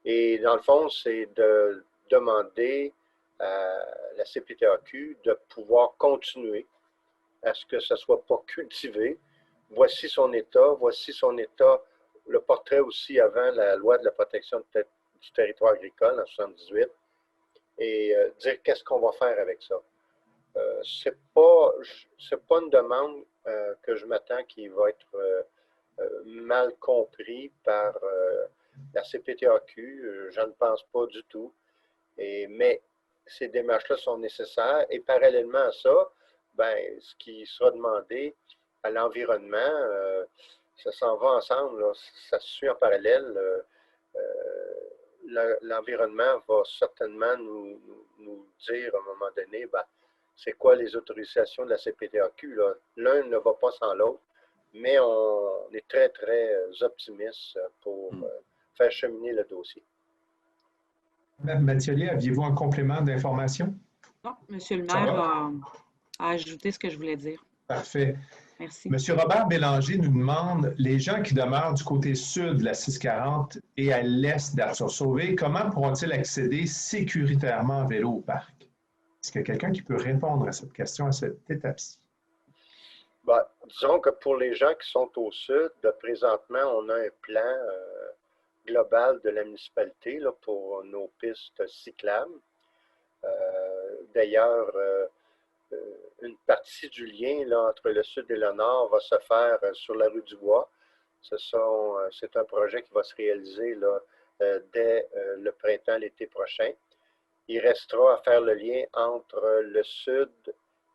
Et dans le fond, c'est de demander à la CPTAQ de pouvoir continuer à ce que ça ne soit pas cultivé. Voici son état, le portrait aussi avant la loi de la protection du territoire agricole en 1978, et dire qu'est-ce qu'on va faire avec ça. C'est pas une demande que je m'attends qui va être mal compris par la CPTAQ. Je ne pense pas du tout. Mais ces démarches-là sont nécessaires. Et parallèlement à ça, ben, ce qui sera demandé à l'environnement, ça s'en va ensemble, là. Ça se suit en parallèle. L'environnement va certainement nous dire à un moment donné, ben, c'est quoi les autorisations de la CPTAQ. L'un ne va pas sans l'autre, mais on est très, très optimiste pour faire cheminer le dossier. Mme Mathioli, aviez-vous un complément d'information? Non, M. le maire a ajouté ce que je voulais dire. Parfait. Merci. M. Robert Bélanger nous demande, les gens qui demeurent du côté sud de la 640 et à l'est d'Arthur-Sauvé, comment pourront-ils accéder sécuritairement en vélo au parc? Est-ce qu'il y a quelqu'un qui peut répondre à cette question à cette étape-ci? Ben, disons que pour les gens qui sont au sud, présentement, on a un plan global de la municipalité là, pour nos pistes cyclables. D'ailleurs, une partie du lien là, entre le sud et le nord va se faire sur la rue du Bois. C'est un projet qui va se réaliser là, dès le printemps, l'été prochain. Il restera à faire le lien entre le sud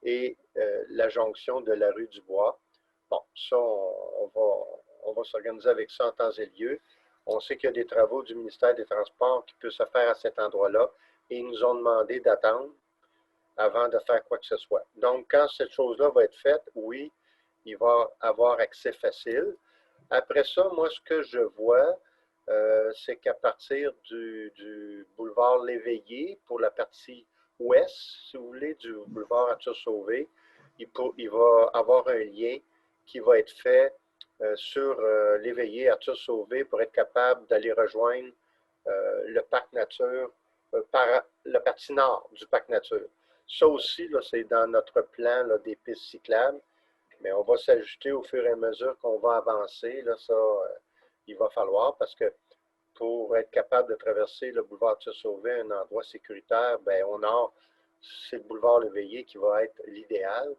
et la jonction de la rue du Bois. Bon, ça, on va s'organiser avec ça en temps et lieu. On sait qu'il y a des travaux du ministère des Transports qui peuvent se faire à cet endroit-là et ils nous ont demandé d'attendre avant de faire quoi que ce soit. Donc, quand cette chose-là va être faite, oui, il va avoir accès facile. Après ça, moi, ce que je vois, c'est qu'à partir du boulevard L'Éveillé, pour la partie ouest, si vous voulez, du boulevard Arthur-Sauvé, il va avoir un lien qui va être fait sur l'éveillé Arthur-Sauvé pour être capable d'aller rejoindre le parc nature par la partie nord du parc nature. Ça aussi, c'est dans notre plan là, des pistes cyclables, mais on va s'ajuster au fur et à mesure qu'on va avancer. Là, ça, il va falloir, parce que pour être capable de traverser le boulevard Arthur-Sauvé, un endroit sécuritaire, bien, au nord, c'est le boulevard Léveillé qui va être l'idéal.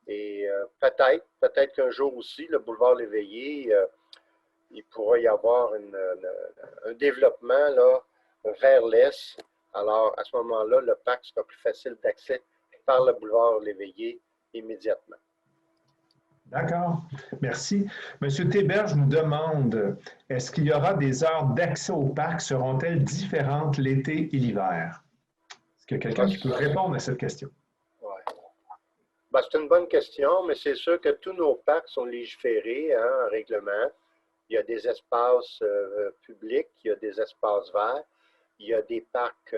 Et peut-être qu'un jour aussi, le boulevard Léveillé, il pourra y avoir un développement là, vers l'est. Alors, à ce moment-là, le parc sera plus facile d'accès par le boulevard Léveillé immédiatement. D'accord, merci. Monsieur Théberge nous demande, est-ce qu'il y aura des heures d'accès au parc? Seront-elles différentes l'été et l'hiver? Est-ce qu'il y a quelqu'un qui peut répondre à cette question? Ouais. Ben, c'est une bonne question, mais c'est sûr que tous nos parcs sont légiférés en règlement. Il y a des espaces publics, il y a des espaces verts, il y a des parcs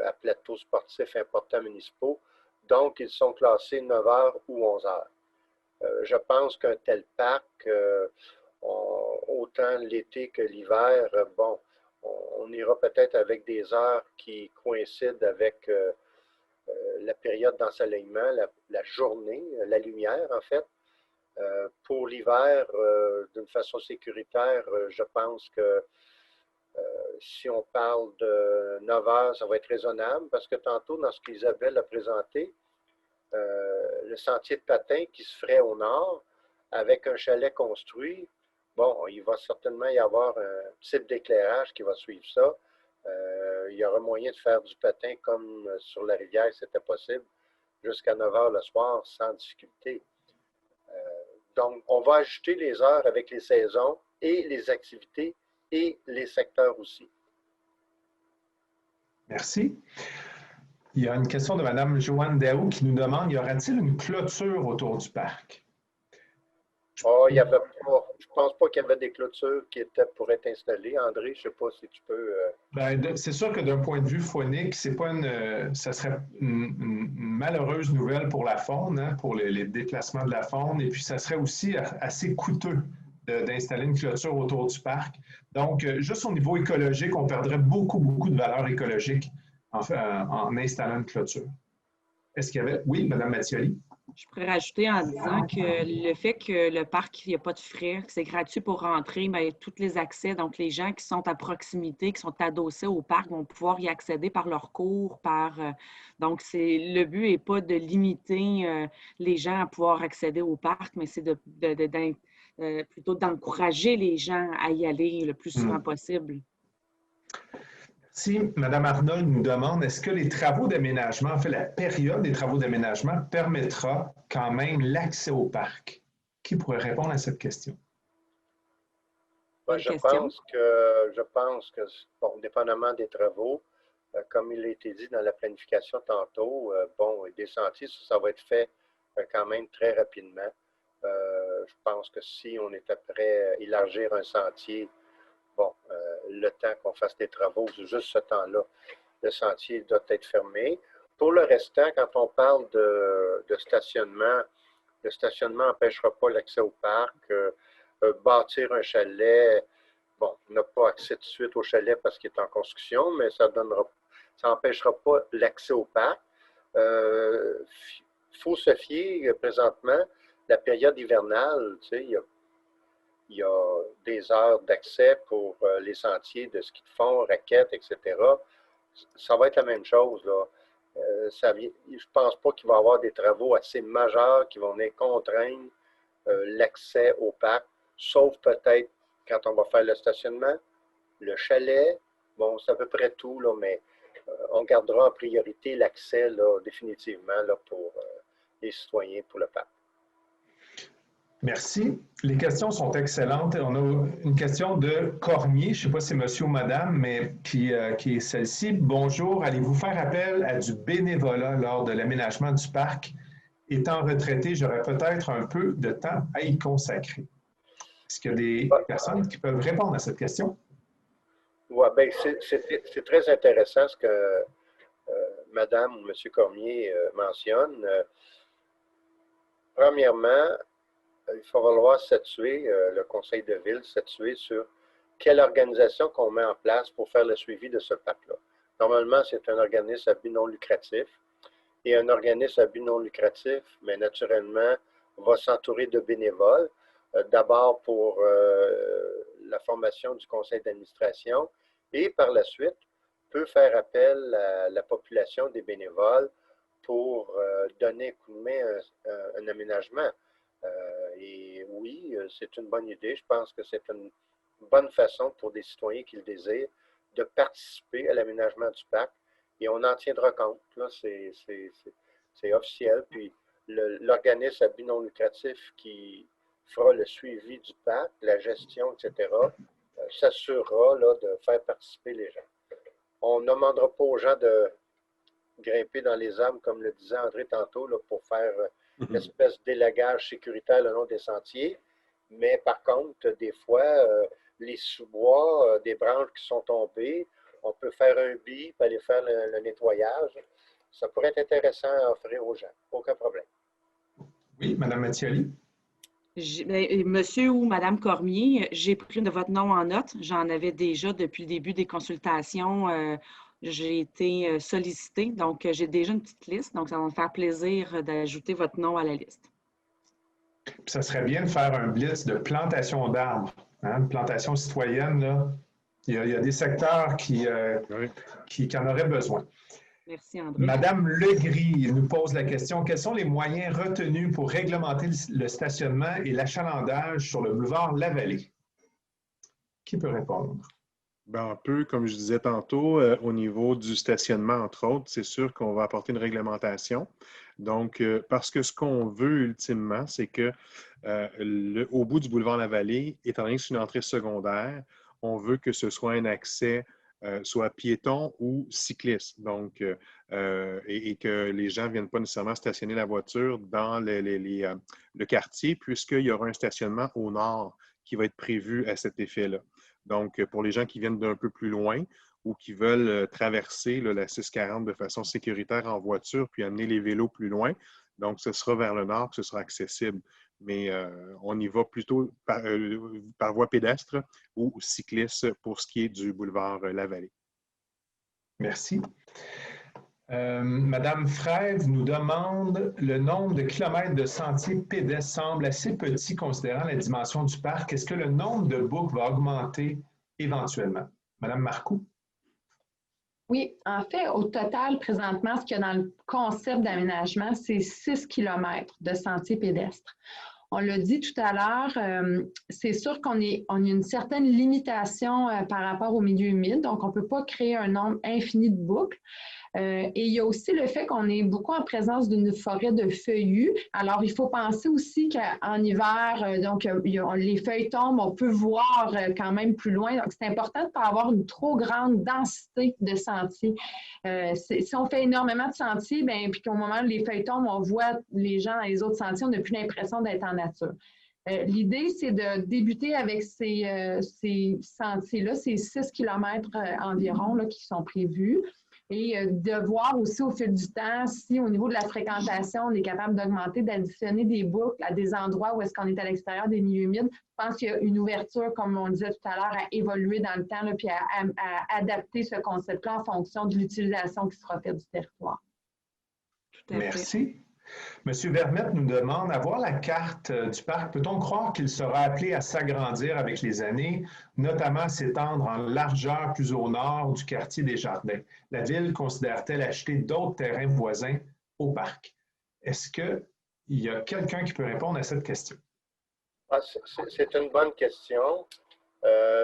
à plateaux sportifs importants municipaux. Donc, ils sont classés 9 heures ou 11 heures. Je pense qu'un tel parc, autant l'été que l'hiver, bon, on ira peut-être avec des heures qui coïncident avec la période d'ensoleillement, la journée, la lumière en fait. Pour l'hiver, d'une façon sécuritaire, je pense que si on parle de 9 heures, ça va être raisonnable, parce que tantôt, dans ce qu'Isabelle a présenté, le sentier de patin qui se ferait au nord, avec un chalet construit, bon, il va certainement y avoir un type d'éclairage qui va suivre ça. Il y aura moyen de faire du patin comme sur la rivière, c'était possible, jusqu'à 9 heures le soir, sans difficulté. Donc, on va ajouter les heures avec les saisons et les activités et les secteurs aussi. Merci. Il y a une question de Mme Joanne Daou qui nous demande, y aura-t-il une clôture autour du parc? Oh, il y avait pas, je ne pense pas qu'il y avait des clôtures qui étaient pour être installées. André, je ne sais pas si tu peux... Ben, c'est sûr que d'un point de vue faunique, c'est pas ça serait une malheureuse nouvelle pour la faune, hein, pour les déplacements de la faune, et puis ça serait aussi assez coûteux d'installer une clôture autour du parc. Donc, juste au niveau écologique, on perdrait beaucoup de valeur écologique en installant une clôture. Est-ce qu'il y avait... Oui, Mme Mattioli? Je pourrais rajouter en disant que le fait que le parc, il n'y a pas de frais, que c'est gratuit pour rentrer, bien, tous les accès, donc les gens qui sont à proximité, qui sont adossés au parc vont pouvoir y accéder par leur cours, donc le but n'est pas de limiter les gens à pouvoir accéder au parc, mais c'est plutôt d'encourager les gens à y aller le plus souvent possible. Si Mme Arnold nous demande, est-ce que les travaux d'aménagement, en fait, la période des travaux d'aménagement permettra quand même l'accès au parc? Qui pourrait répondre à cette question? Ben, je pense que, bon, dépendamment des travaux, comme il a été dit dans la planification tantôt, bon, des sentiers, ça va être fait quand même très rapidement. Je pense que si on était prêt à élargir un sentier, bon, le temps qu'on fasse des travaux, juste ce temps-là, le sentier doit être fermé. Pour le restant, quand on parle de stationnement, le stationnement n'empêchera pas l'accès au parc. Bâtir un chalet, bon, on n'a pas accès tout de suite au chalet parce qu'il est en construction, mais ça n'empêchera pas l'accès au parc. Il faut se fier présentement, la période hivernale, tu sais, il y a des heures d'accès pour les sentiers de ski de fond, raquettes, etc. Ça va être la même chose, là. Je ne pense pas qu'il va y avoir des travaux assez majeurs qui vont venir contraindre l'accès au parc, sauf peut-être quand on va faire le stationnement, le chalet, bon, c'est à peu près tout, là, mais on gardera en priorité l'accès définitivement là, pour les citoyens pour le parc. Merci. Les questions sont excellentes. On a une question de Cormier, je ne sais pas si c'est monsieur ou madame, mais qui est celle-ci. Bonjour, allez-vous faire appel à du bénévolat lors de l'aménagement du parc? Étant retraité, j'aurais peut-être un peu de temps à y consacrer. Est-ce qu'il y a des personnes qui peuvent répondre à cette question? Oui, bien, c'est très intéressant ce que Madame ou Monsieur Cormier mentionne, premièrement, il va falloir statuer, le conseil de ville, statuer sur quelle organisation qu'on met en place pour faire le suivi de ce parc-là. Normalement, c'est un organisme à but non lucratif. Et un organisme à but non lucratif, mais naturellement, va s'entourer de bénévoles. D'abord pour la formation du conseil d'administration et par la suite, peut faire appel à la population des bénévoles pour donner un coup de main à un aménagement. Et oui, c'est une bonne idée. Je pense que c'est une bonne façon pour des citoyens qui le désirent de participer à l'aménagement du parc. Et on en tiendra compte. C'est officiel. Puis l'organisme à but non lucratif qui fera le suivi du parc, la gestion, etc., s'assurera de faire participer les gens. On ne demandera pas aux gens de grimper dans les arbres, comme le disait André tantôt, là, pour faire une espèce d'élagage sécuritaire le long des sentiers. Mais par contre, des fois, les sous-bois, des branches qui sont tombées, on peut faire un bip, aller faire le nettoyage. Ça pourrait être intéressant à offrir aux gens. Aucun problème. Oui, Mme Mattioli. Monsieur ou Madame Cormier, j'ai pris de votre nom en note. J'en avais déjà depuis le début des consultations. J'ai été sollicitée, donc j'ai déjà une petite liste. Donc, ça va me faire plaisir d'ajouter votre nom à la liste. Puis ça serait bien de faire un blitz de plantation d'arbres, hein, de plantation citoyenne. Là. Il y a des secteurs qui en auraient besoin. Merci, André. Madame Legris nous pose la question, quels sont les moyens retenus pour réglementer le stationnement et l'achalandage sur le boulevard Lavallée? Qui peut répondre? Ben, un peu, comme je disais tantôt, au niveau du stationnement, entre autres, c'est sûr qu'on va apporter une réglementation. Donc, parce que ce qu'on veut ultimement, c'est que au bout du boulevard Lavallée, étant donné que c'est une entrée secondaire, on veut que ce soit un accès soit piéton ou cycliste. Donc, et que les gens ne viennent pas nécessairement stationner la voiture dans le quartier, puisqu'il y aura un stationnement au nord qui va être prévu à cet effet-là. Donc, pour les gens qui viennent d'un peu plus loin ou qui veulent traverser la 640 de façon sécuritaire en voiture puis amener les vélos plus loin, donc ce sera vers le nord que ce sera accessible. Mais on y va plutôt par voie pédestre ou cycliste pour ce qui est du boulevard Lavallée. Merci. Madame Frève nous demande le nombre de kilomètres de sentiers pédestres semble assez petit considérant la dimension du parc. Est-ce que le nombre de boucles va augmenter éventuellement? Madame Marcoux? Oui, en fait, au total, présentement, ce qu'il y a dans le concept d'aménagement, c'est 6 km de sentiers pédestres. On l'a dit tout à l'heure, c'est sûr qu'on a une certaine limitation par rapport au milieu humide, donc on ne peut pas créer un nombre infini de boucles. Et il y a aussi le fait qu'on est beaucoup en présence d'une forêt de feuillus. Alors, il faut penser aussi qu'en hiver, donc les feuilles tombent, on peut voir quand même plus loin. Donc, c'est important de ne pas avoir une trop grande densité de sentiers. Si on fait énormément de sentiers, bien, puis qu'au moment où les feuilles tombent, on voit les gens dans les autres sentiers, on n'a plus l'impression d'être en nature. L'idée, c'est de débuter avec ces sentiers-là, ces 6 km environ là, qui sont prévus. Et de voir aussi au fil du temps si au niveau de la fréquentation, on est capable d'augmenter, d'additionner des boucles à des endroits où est-ce qu'on est à l'extérieur des milieux humides. Je pense qu'il y a une ouverture, comme on disait tout à l'heure, à évoluer dans le temps, là, puis à adapter ce concept-là en fonction de l'utilisation qui sera faite du territoire. Tout à fait. Merci. Monsieur Vermette nous demande, à voir la carte du parc, peut-on croire qu'il sera appelé à s'agrandir avec les années, notamment s'étendre en largeur plus au nord du quartier des Jardins? La ville considère-t-elle acheter d'autres terrains voisins au parc? Est-ce qu'il y a quelqu'un qui peut répondre à cette question? C'est une bonne question.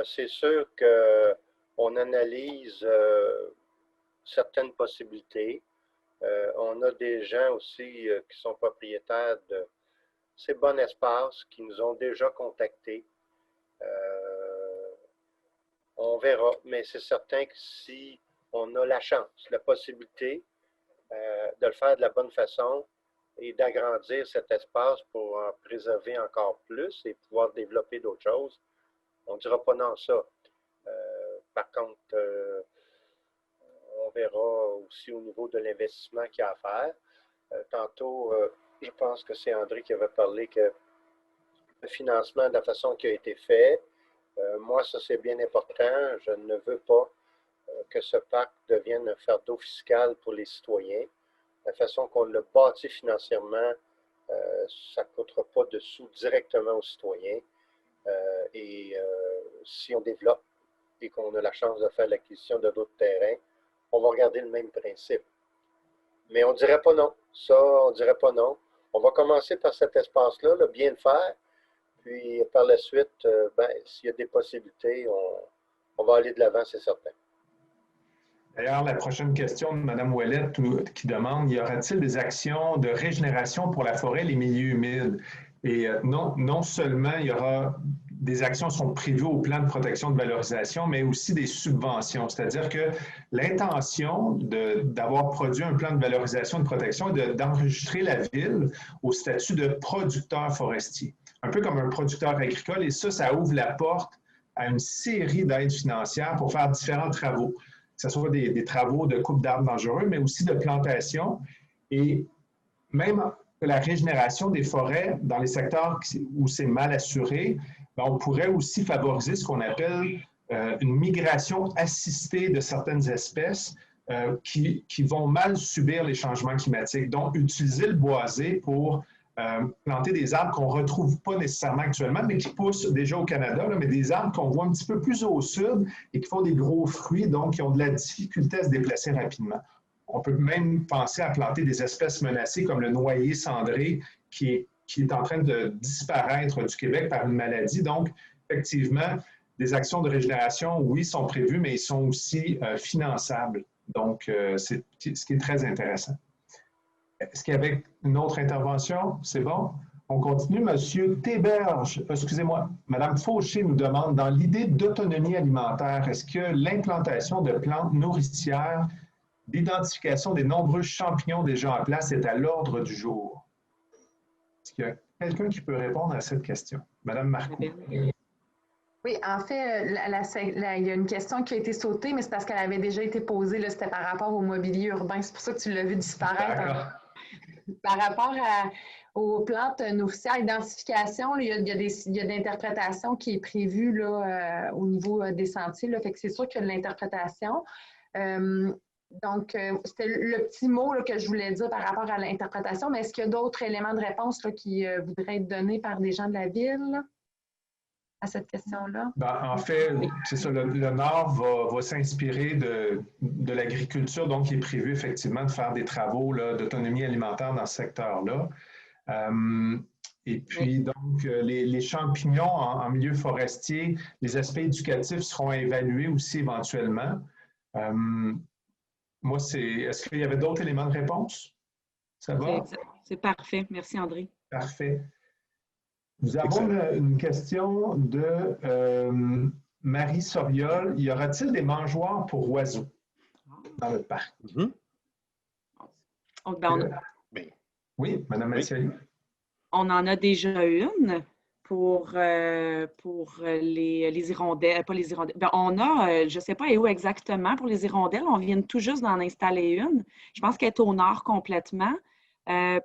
C'est sûr qu'on analyse certaines possibilités. On a des gens aussi qui sont propriétaires de ces bons espaces qui nous ont déjà contactés. On verra, mais c'est certain que si on a la chance, la possibilité de le faire de la bonne façon et d'agrandir cet espace pour en préserver encore plus et pouvoir développer d'autres choses, on ne dira pas non à ça. Par contre, on on verra aussi au niveau de l'investissement qu'il y a à faire. Tantôt, je pense que c'est André qui avait parlé que le financement de la façon qui a été fait, moi, ça c'est bien important. Je ne veux pas que ce pacte devienne un fardeau fiscal pour les citoyens. La façon qu'on le bâtit financièrement, ça ne coûtera pas de sous directement aux citoyens. Si on développe et qu'on a la chance de faire l'acquisition de d'autres terrains, on va regarder le même principe. Mais on ne dirait pas non. Ça, on ne dirait pas non. On va commencer par cet espace-là, bien le faire. Puis par la suite, s'il y a des possibilités, on va aller de l'avant, c'est certain. D'ailleurs, la prochaine question de Mme Ouellette qui demande, y aura-t-il des actions de régénération pour la forêt et les milieux humides? Et non seulement il y aura des actions qui sont prévues au plan de protection de valorisation, mais aussi des subventions. C'est-à-dire que l'intention d'avoir produit un plan de valorisation et de protection est d'enregistrer la ville au statut de producteur forestier, un peu comme un producteur agricole. Et ça ouvre la porte à une série d'aides financières pour faire différents travaux, que ce soit des travaux de coupe d'arbres dangereux, mais aussi de plantation. Et même la régénération des forêts dans les secteurs où c'est mal assuré, on pourrait aussi favoriser ce qu'on appelle une migration assistée de certaines espèces qui vont mal subir les changements climatiques. Donc, utiliser le boisé pour planter des arbres qu'on ne retrouve pas nécessairement actuellement, mais qui poussent déjà au Canada, mais des arbres qu'on voit un petit peu plus au sud et qui font des gros fruits, donc qui ont de la difficulté à se déplacer rapidement. On peut même penser à planter des espèces menacées comme le noyer cendré qui est en train de disparaître du Québec par une maladie. Donc, effectivement, des actions de régénération, oui, sont prévues, mais ils sont aussi finançables. Donc, c'est ce qui est très intéressant. Est-ce qu'il y avait une autre intervention? C'est bon? On continue. Monsieur Théberge, excusez-moi, Madame Fauché nous demande, dans l'idée d'autonomie alimentaire, est-ce que l'implantation de plantes nourricières, l'identification des nombreux champignons déjà en place est à l'ordre du jour? Est-ce qu'il y a quelqu'un qui peut répondre à cette question? Madame Marcoux. Oui, en fait, il y a une question qui a été sautée, mais c'est parce qu'elle avait déjà été posée, c'était par rapport au mobilier urbain. C'est pour ça que tu l'as vu disparaître. Par rapport aux plantes nourricières, identification, il y a de l'interprétation qui est prévue là, au niveau des sentiers. Là, fait que c'est sûr qu'il y a de l'interprétation. Donc, c'était le petit mot là, que je voulais dire par rapport à l'interprétation, mais est-ce qu'il y a d'autres éléments de réponse là, qui voudraient être donnés par des gens de la ville à cette question-là? En fait, c'est ça, le Nord va s'inspirer de l'agriculture, donc il est prévu effectivement de faire des travaux d'autonomie alimentaire dans ce secteur-là. Et puis, donc, les champignons en milieu forestier, les aspects éducatifs seront évalués aussi éventuellement. Moi, est-ce qu'il y avait d'autres éléments de réponse? Ça va? C'est parfait. Merci, André. Parfait. Nous avons une question de Marie Soriol. Y aura-t-il des mangeoires pour oiseaux dans le parc? Oui, Mme Massiali. On en a déjà une pour les hirondelles, pas les hirondelles. On a, je ne sais pas où exactement pour les hirondelles, on vient tout juste d'en installer une. Je pense qu'elle est au nord complètement.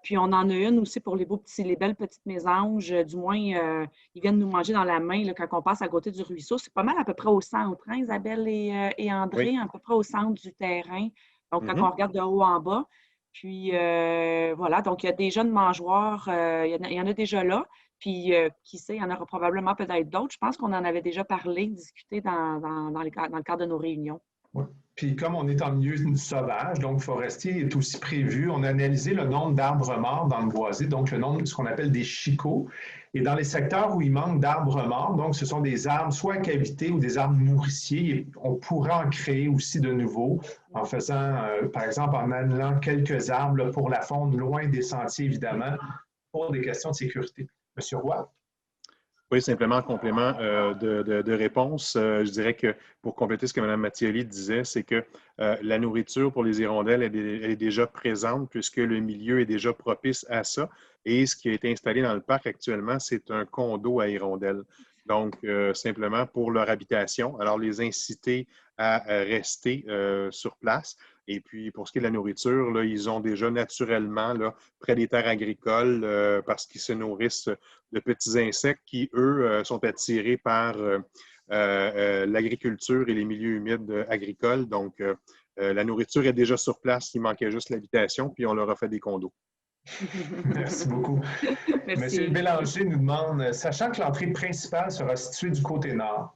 Puis on en a une aussi pour les belles petites mésanges. Du moins, ils viennent nous manger dans la main là, quand on passe à côté du ruisseau. C'est pas mal à peu près au centre, hein, Isabelle et André, oui. à peu près au centre du terrain. Donc, quand on regarde de haut en bas. Puis voilà, donc il y a des jeunes mangeoires, il y en a déjà là. Puis qui sait, il y en aura probablement peut-être d'autres. Je pense qu'on en avait déjà parlé, discuté dans le cadre de nos réunions. Oui. Puis comme on est en milieu sauvage, donc forestier est aussi prévu, on a analysé le nombre d'arbres morts dans le boisé, donc le nombre de ce qu'on appelle des chicots. Et dans les secteurs où il manque d'arbres morts, donc ce sont des arbres soit à cavité ou des arbres nourriciers, on pourra en créer aussi de nouveaux en faisant, par exemple, en annelant quelques arbres là, pour la faune, loin des sentiers évidemment, pour des questions de sécurité. Monsieur Roy? Oui, simplement en complément de réponse, je dirais que pour compléter ce que Mme Mattioli disait, c'est que la nourriture pour les hirondelles elle est déjà présente puisque le milieu est déjà propice à ça. Et ce qui a été installé dans le parc actuellement, c'est un condo à hirondelles. donc simplement pour leur habitation. Alors, les inciter à rester sur place. Et puis, pour ce qui est de la nourriture, là, ils ont déjà naturellement, là, près des terres agricoles, parce qu'ils se nourrissent de petits insectes qui, eux, sont attirés par l'agriculture et les milieux humides agricoles. Donc, la nourriture est déjà sur place, il manquait juste l'habitation, puis on leur a fait des condos. Merci beaucoup. Merci. Monsieur Bélanger nous demande, sachant que l'entrée principale sera située du côté nord,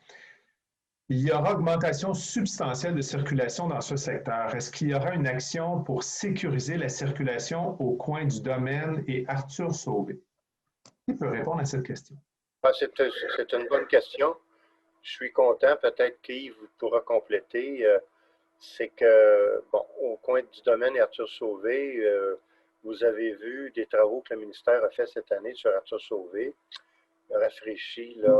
il y aura augmentation substantielle de circulation dans ce secteur. Est-ce qu'il y aura une action pour sécuriser la circulation au coin du domaine et Arthur Sauvé? Qui peut répondre à cette question? C'est une bonne question. Je suis content, peut-être qu'Yves pourra compléter. C'est que, bon, au coin du domaine et Arthur Sauvé, vous avez vu des travaux que le ministère a fait cette année sur Arthur Sauvé, rafraîchi là,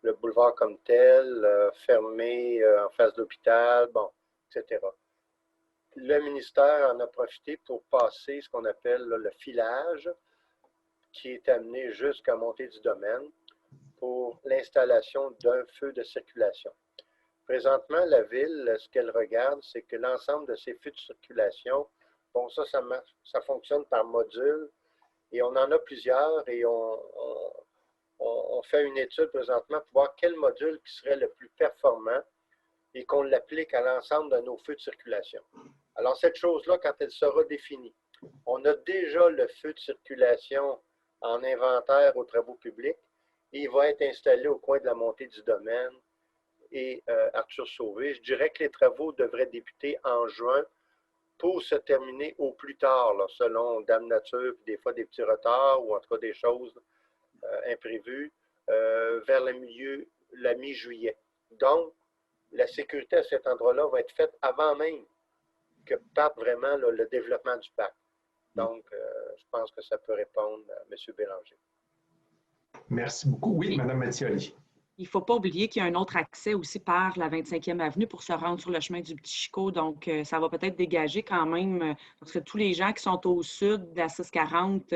le boulevard comme tel, fermé en face de l'hôpital, bon, etc. Le ministère en a profité pour passer ce qu'on appelle là, le filage, qui est amené jusqu'à Montée du Domaine pour l'installation d'un feu de circulation. Présentement, la Ville, ce qu'elle regarde, c'est que l'ensemble de ces feux de circulation, bon, ça fonctionne par module et on en a plusieurs et on fait une étude présentement pour voir quel module qui serait le plus performant et qu'on l'applique à l'ensemble de nos feux de circulation. Alors, cette chose-là, quand elle sera définie, on a déjà le feu de circulation en inventaire aux travaux publics et il va être installé au coin de la Montée du Domaine et Arthur Sauvé. Je dirais que les travaux devraient débuter en juin pour se terminer au plus tard, là, selon Dame Nature, puis des fois des petits retards ou en tout cas des choses imprévues, vers la mi-juillet. Donc, la sécurité à cet endroit-là va être faite avant même que parte vraiment là, le développement du parc. Donc, je pense que ça peut répondre à M. Bélanger. Merci beaucoup. Oui, Mme Mattioli. Il ne faut pas oublier qu'il y a un autre accès aussi par la 25e avenue pour se rendre sur le chemin du Petit Chicot. Donc, ça va peut-être dégager quand même, parce que tous les gens qui sont au sud de la 640,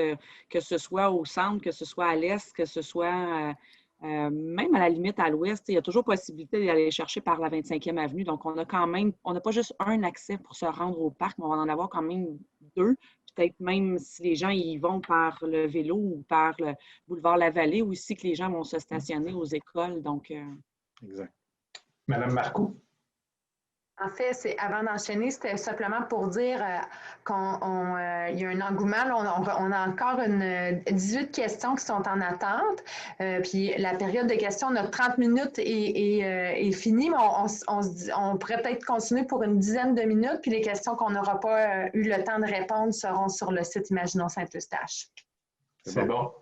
que ce soit au centre, que ce soit à l'est, que ce soit même à la limite à l'ouest, il y a toujours possibilité d'aller chercher par la 25e avenue. Donc, on n'a pas juste un accès pour se rendre au parc, mais on va en avoir quand même deux. Peut-être même si les gens y vont par le vélo ou par le boulevard Lavallée, aussi que les gens vont se stationner aux écoles. Donc, Exact. Madame Marcoux. En fait, avant d'enchaîner, c'était simplement pour dire qu'il y a un engouement. Là, on a encore 18 questions qui sont en attente. Puis la période de questions, notre 30 minutes est finie, mais on pourrait peut-être continuer pour une dizaine de minutes. Puis les questions qu'on n'aura pas eu le temps de répondre seront sur le site Imaginons Saint-Eustache. C'est bon.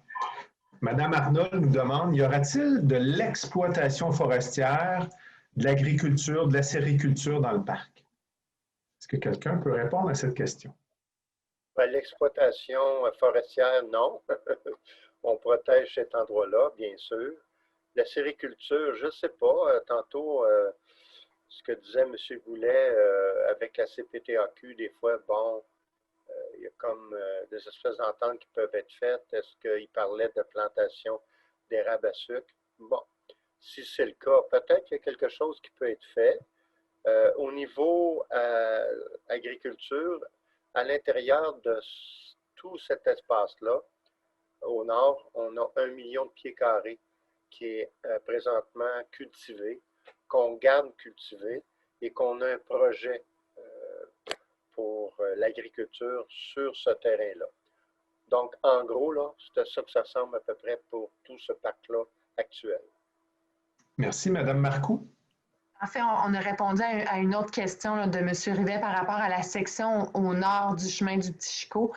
Madame Arnold nous demande, y aura-t-il de l'exploitation forestière, de l'agriculture, de la sériculture dans le parc? Est-ce que quelqu'un peut répondre à cette question? L'exploitation forestière, non. On protège cet endroit-là, bien sûr. La sériculture, je ne sais pas. Tantôt, ce que disait M. Goulet avec la CPTAQ, des fois, bon, il y a comme des espèces d'ententes qui peuvent être faites. Est-ce qu'il parlait de plantation d'érable à sucre? Bon. Si c'est le cas, peut-être qu'il y a quelque chose qui peut être fait. Au niveau agriculture, à l'intérieur de tout cet espace-là, au nord, on a 1 million de pieds carrés qui est présentement cultivé, qu'on garde cultivé et qu'on a un projet pour l'agriculture sur ce terrain-là. Donc, en gros, là, c'est ça que ça ressemble à peu près pour tout ce parc-là actuel. Merci, Mme Marcoux. En fait, on a répondu à une autre question là, de M. Rivet par rapport à la section au nord du chemin du Petit Chicot.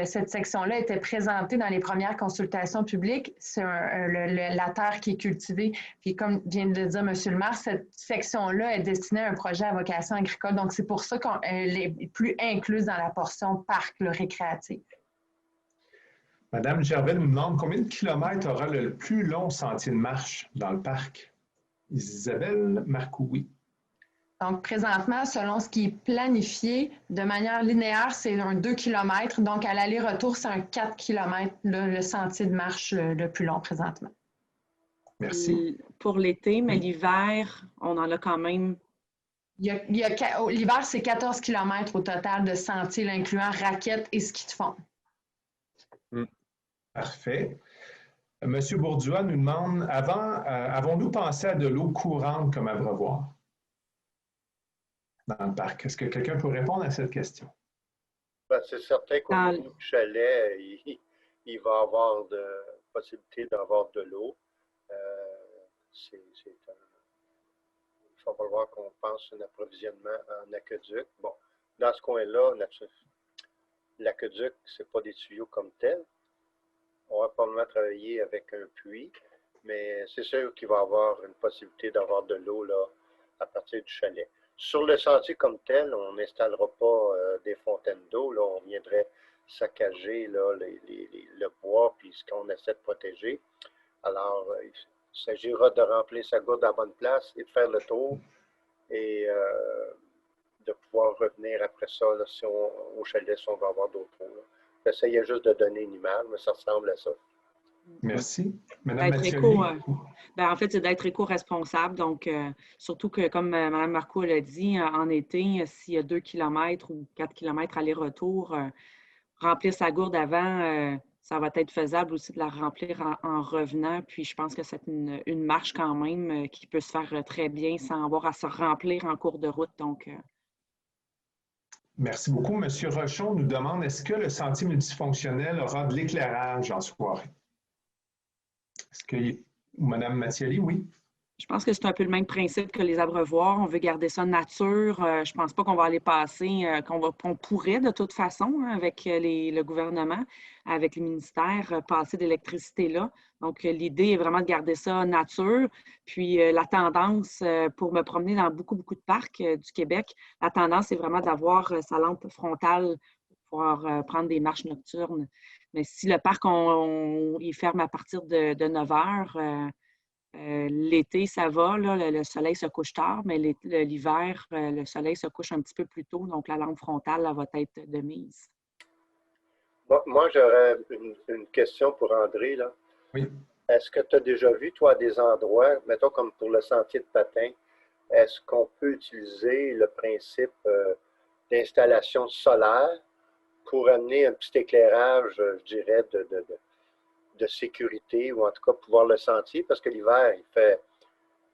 Cette section-là était présentée dans les premières consultations publiques. C'est la terre qui est cultivée. Puis comme vient de le dire M. le maire, cette section-là est destinée à un projet à vocation agricole. Donc, c'est pour ça qu'elle est plus incluse dans la portion parc récréatif. Madame Gervais nous demande combien de kilomètres aura le plus long sentier de marche dans le parc? Isabelle Marcoux, oui. Donc, présentement, selon ce qui est planifié, de manière linéaire, c'est un 2 km. Donc, à l'aller-retour, c'est un 4 km, là, le sentier de marche le plus long présentement. Merci. Pour l'été, mais l'hiver, on en a quand même. L'hiver, c'est 14 km au total de sentiers, là, incluant raquettes et ski de fond. Parfait. Monsieur Bourdua nous demande, avons-nous pensé à de l'eau courante comme abreuvoir dans le parc? Est-ce que quelqu'un peut répondre à cette question? Ben, c'est certain qu'au niveau du chalet, il va y avoir de possibilité d'avoir de l'eau. Il va falloir qu'on pense à un approvisionnement en aqueduc. Bon, dans ce coin-là, l'aqueduc, ce n'est pas des tuyaux comme tels. On va probablement travailler avec un puits, mais c'est sûr qu'il va y avoir une possibilité d'avoir de l'eau là à partir du chalet. Sur le sentier comme tel, on n'installera pas des fontaines d'eau. Là, on viendrait saccager là, le bois puis ce qu'on essaie de protéger. Alors, il s'agira de remplir sa gourde à la bonne place et de faire le tour et de pouvoir revenir après ça là, au chalet si on va avoir d'autres eaux. J'essayais juste de donner une image, mais ça ressemble à ça. Merci. Madame Mathieu. En fait, c'est d'être éco-responsable. Donc, surtout que, comme Mme Marcoux l'a dit, en été, s'il y a 2 km ou 4 km aller-retour, remplir sa gourde avant, ça va être faisable aussi de la remplir en revenant. Puis, je pense que c'est une marche quand même qui peut se faire très bien sans avoir à se remplir en cours de route. Donc, merci beaucoup. Monsieur Rochon nous demande, est-ce que le sentier multifonctionnel aura de l'éclairage en soirée? Est-ce que Mme Mathioli, oui? Je pense que c'est un peu le même principe que les abreuvoirs. On veut garder ça nature. Je ne pense pas qu'on va aller passer, qu'on pourrait de toute façon, avec le gouvernement, avec les ministères, passer d'électricité là. Donc, l'idée est vraiment de garder ça nature. Puis, la tendance, pour me promener dans beaucoup, beaucoup de parcs du Québec, la tendance est vraiment d'avoir sa lampe frontale pour pouvoir prendre des marches nocturnes. Mais si le parc, il ferme à partir de 9 heures, l'été, ça va, là, le soleil se couche tard, mais l'hiver, le soleil se couche un petit peu plus tôt, donc la lampe frontale là, va être de mise. Bon, moi, j'aurais une question pour André. Là. Oui. Est-ce que tu as déjà vu, toi, des endroits, mettons comme pour le sentier de Patin, est-ce qu'on peut utiliser le principe d'installation solaire pour amener un petit éclairage, je dirais, de sécurité, ou en tout cas pour voir le sentier, parce que l'hiver, il fait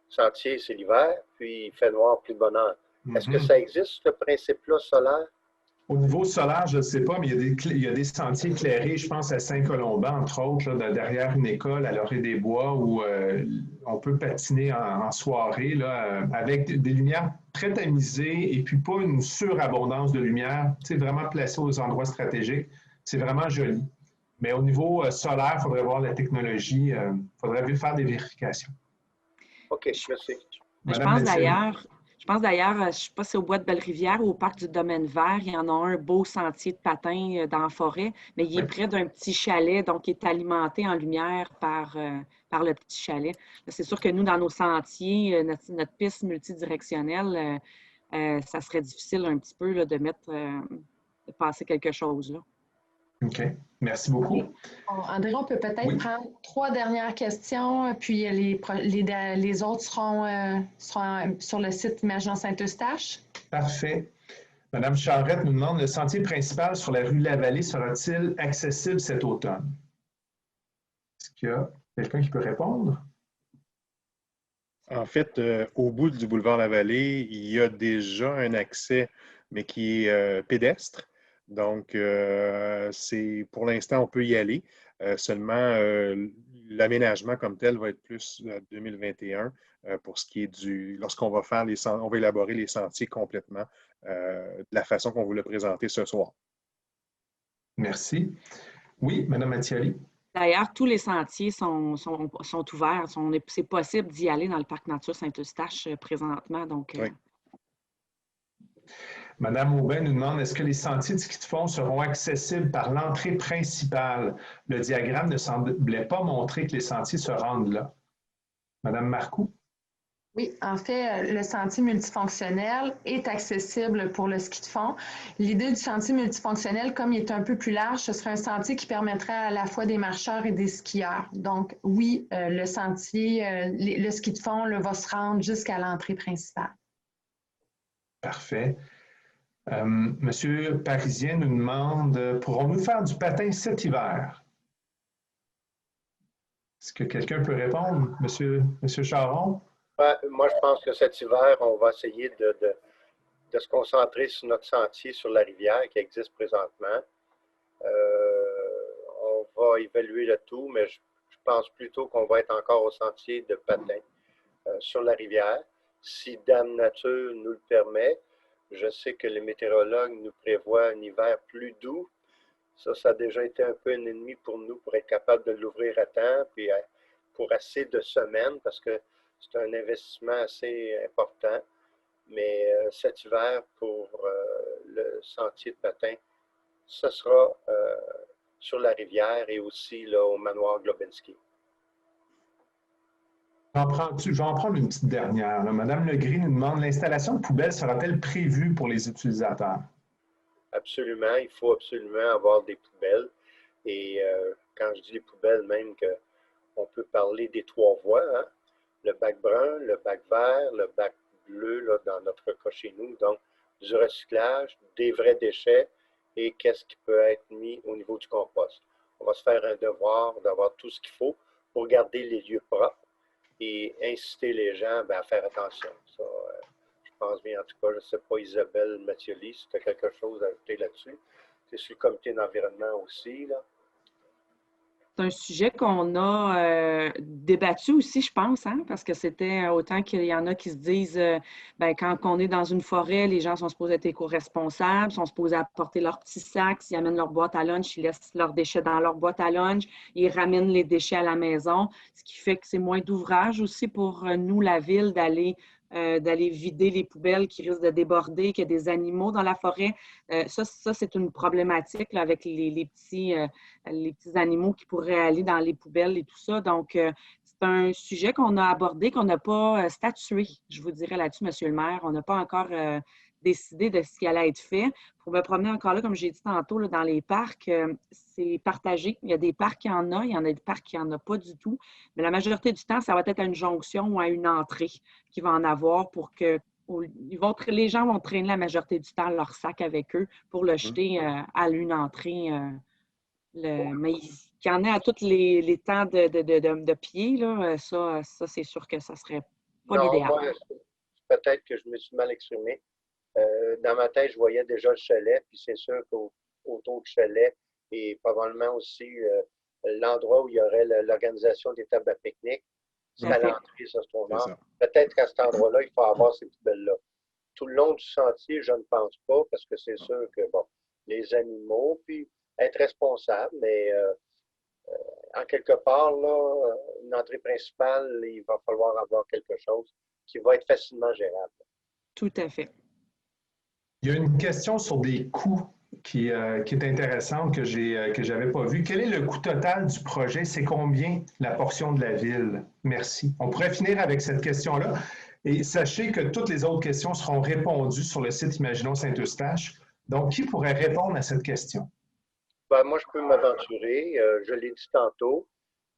sentier, c'est l'hiver, puis il fait noir plus de bonne heure. Est-ce que ça existe, ce principe-là solaire? Au niveau solaire, je ne sais pas, mais il y a des sentiers éclairés, je pense à Saint-Colomban, entre autres, là, derrière une école à l'Orée-des-Bois, où on peut patiner en soirée là, avec des lumières très tamisées et puis pas une surabondance de lumière, vraiment placée aux endroits stratégiques. C'est vraiment joli. Mais au niveau solaire, il faudrait voir la technologie, il faudrait faire des vérifications. OK, merci. Je pense d'ailleurs, je ne sais pas si c'est au Bois de Belle-Rivière ou au Parc du Domaine Vert, il y en a un beau sentier de patins dans la forêt, mais il est près d'un petit chalet, donc il est alimenté en lumière par le petit chalet. C'est sûr que nous, dans nos sentiers, notre piste multidirectionnelle, ça serait difficile un petit peu là, de passer quelque chose là. OK. Merci beaucoup. André, on peut peut-être prendre 3 dernières questions, puis les autres seront sur le site Imaginons Saint-Eustache. Parfait. Madame Charrette nous demande, le sentier principal sur la rue Lavallée sera-t-il accessible cet automne? Est-ce qu'il y a quelqu'un qui peut répondre? En fait, au bout du boulevard Lavallée, il y a déjà un accès, mais qui est pédestre. Donc, pour l'instant, on peut y aller. Seulement, l'aménagement comme tel va être plus 2021 pour ce qui est lorsqu'on va on va élaborer les sentiers complètement de la façon qu'on vous l'a présenté ce soir. Merci. Oui, Mme Mathioli. D'ailleurs, tous les sentiers sont ouverts. C'est possible d'y aller dans le Parc Nature Saint-Eustache présentement. Donc, oui. Madame Aubin nous demande, est-ce que les sentiers de ski de fond seront accessibles par l'entrée principale? Le diagramme ne semblait pas montrer que les sentiers se rendent là. Madame Marcoux? Oui, en fait, le sentier multifonctionnel est accessible pour le ski de fond. L'idée du sentier multifonctionnel, comme il est un peu plus large, ce serait un sentier qui permettrait à la fois des marcheurs et des skieurs. Donc, oui, le sentier, le ski de fond va se rendre jusqu'à l'entrée principale. Parfait. Monsieur Parisien nous demande, pourrons-nous faire du patin cet hiver? Est-ce que quelqu'un peut répondre, Monsieur Charon? Moi, je pense que cet hiver, on va essayer de se concentrer sur notre sentier sur la rivière qui existe présentement. On va évaluer le tout, mais je pense plutôt qu'on va être encore au sentier de patin sur la rivière. Si Dame Nature nous le permet, je sais que les météorologues nous prévoient un hiver plus doux. Ça a déjà été un peu un ennemi pour nous pour être capable de l'ouvrir à temps, puis pour assez de semaines, parce que c'est un investissement assez important. Mais cet hiver, pour le sentier de patin, ce sera sur la rivière et aussi là, au manoir Globinski. Je vais en prendre une petite dernière. Là. Madame Legris nous demande, l'installation de poubelles sera-t-elle prévue pour les utilisateurs? Absolument, il faut absolument avoir des poubelles. Et quand je dis les poubelles, même qu'on peut parler des 3 voies, hein? Le bac brun, le bac vert, le bac bleu, là, dans notre cas chez nous. Donc, du recyclage, des vrais déchets et qu'est-ce qui peut être mis au niveau du compost. On va se faire un devoir d'avoir tout ce qu'il faut pour garder les lieux propres et inciter les gens à faire attention. Ça, je pense bien, en tout cas, je ne sais pas, Isabelle Mathioli, si tu as quelque chose à ajouter là-dessus. C'est sur le comité d'environnement aussi, là. C'est un sujet qu'on a débattu aussi, je pense, hein, parce que c'était autant qu'il y en a qui se disent, quand on est dans une forêt, les gens sont supposés être éco-responsables, sont supposés apporter leur petit sac, s'ils amènent leur boîte à lunch, ils laissent leurs déchets dans leur boîte à lunch, ils ramènent les déchets à la maison, ce qui fait que c'est moins d'ouvrage aussi pour nous, la ville, d'aller vider les poubelles qui risquent de déborder, qu'il y a des animaux dans la forêt. Ça c'est une problématique là, avec les petits animaux qui pourraient aller dans les poubelles et tout ça. Donc, c'est un sujet qu'on a abordé, qu'on n'a pas statué, je vous dirais là-dessus, Monsieur le maire. On n'a pas encore décidé de ce qui allait être fait. Pour me promener encore là, comme j'ai dit tantôt, là, dans les parcs, c'est partagé. Il y a des parcs qui en a, il y en a des parcs qui n'en a pas du tout. Mais la majorité du temps, ça va être à une jonction ou à une entrée qu'il va en avoir pour que les gens vont traîner la majorité du temps leur sac avec eux pour le jeter à une entrée. Mais qu'il y en ait à tous les temps de pied, là, ça c'est sûr que ça serait pas Non, l'idéal. moi, peut-être que je me suis mal exprimé. Dans ma tête, je voyais déjà le chalet, puis c'est sûr qu'autour du chalet et probablement aussi l'endroit où il y aurait l'organisation des tables à pique-nique, c'est à l'entrée, ça se trouve là. Peut-être qu'à cet endroit-là, il faut avoir ces poubelles-là. Tout le long du sentier, je ne pense pas, parce que c'est sûr que, bon, les animaux, puis être responsable, mais en quelque part, là, une entrée principale, il va falloir avoir quelque chose qui va être facilement gérable. Tout à fait. Il y a une question sur des coûts qui est intéressante que je n'avais pas vue. Quel est le coût total du projet? C'est combien la portion de la ville? Merci. On pourrait finir avec cette question-là. Et sachez que toutes les autres questions seront répondues sur le site Imaginons Saint-Eustache. Donc, qui pourrait répondre à cette question? Ben, moi, je peux m'aventurer. Je l'ai dit tantôt.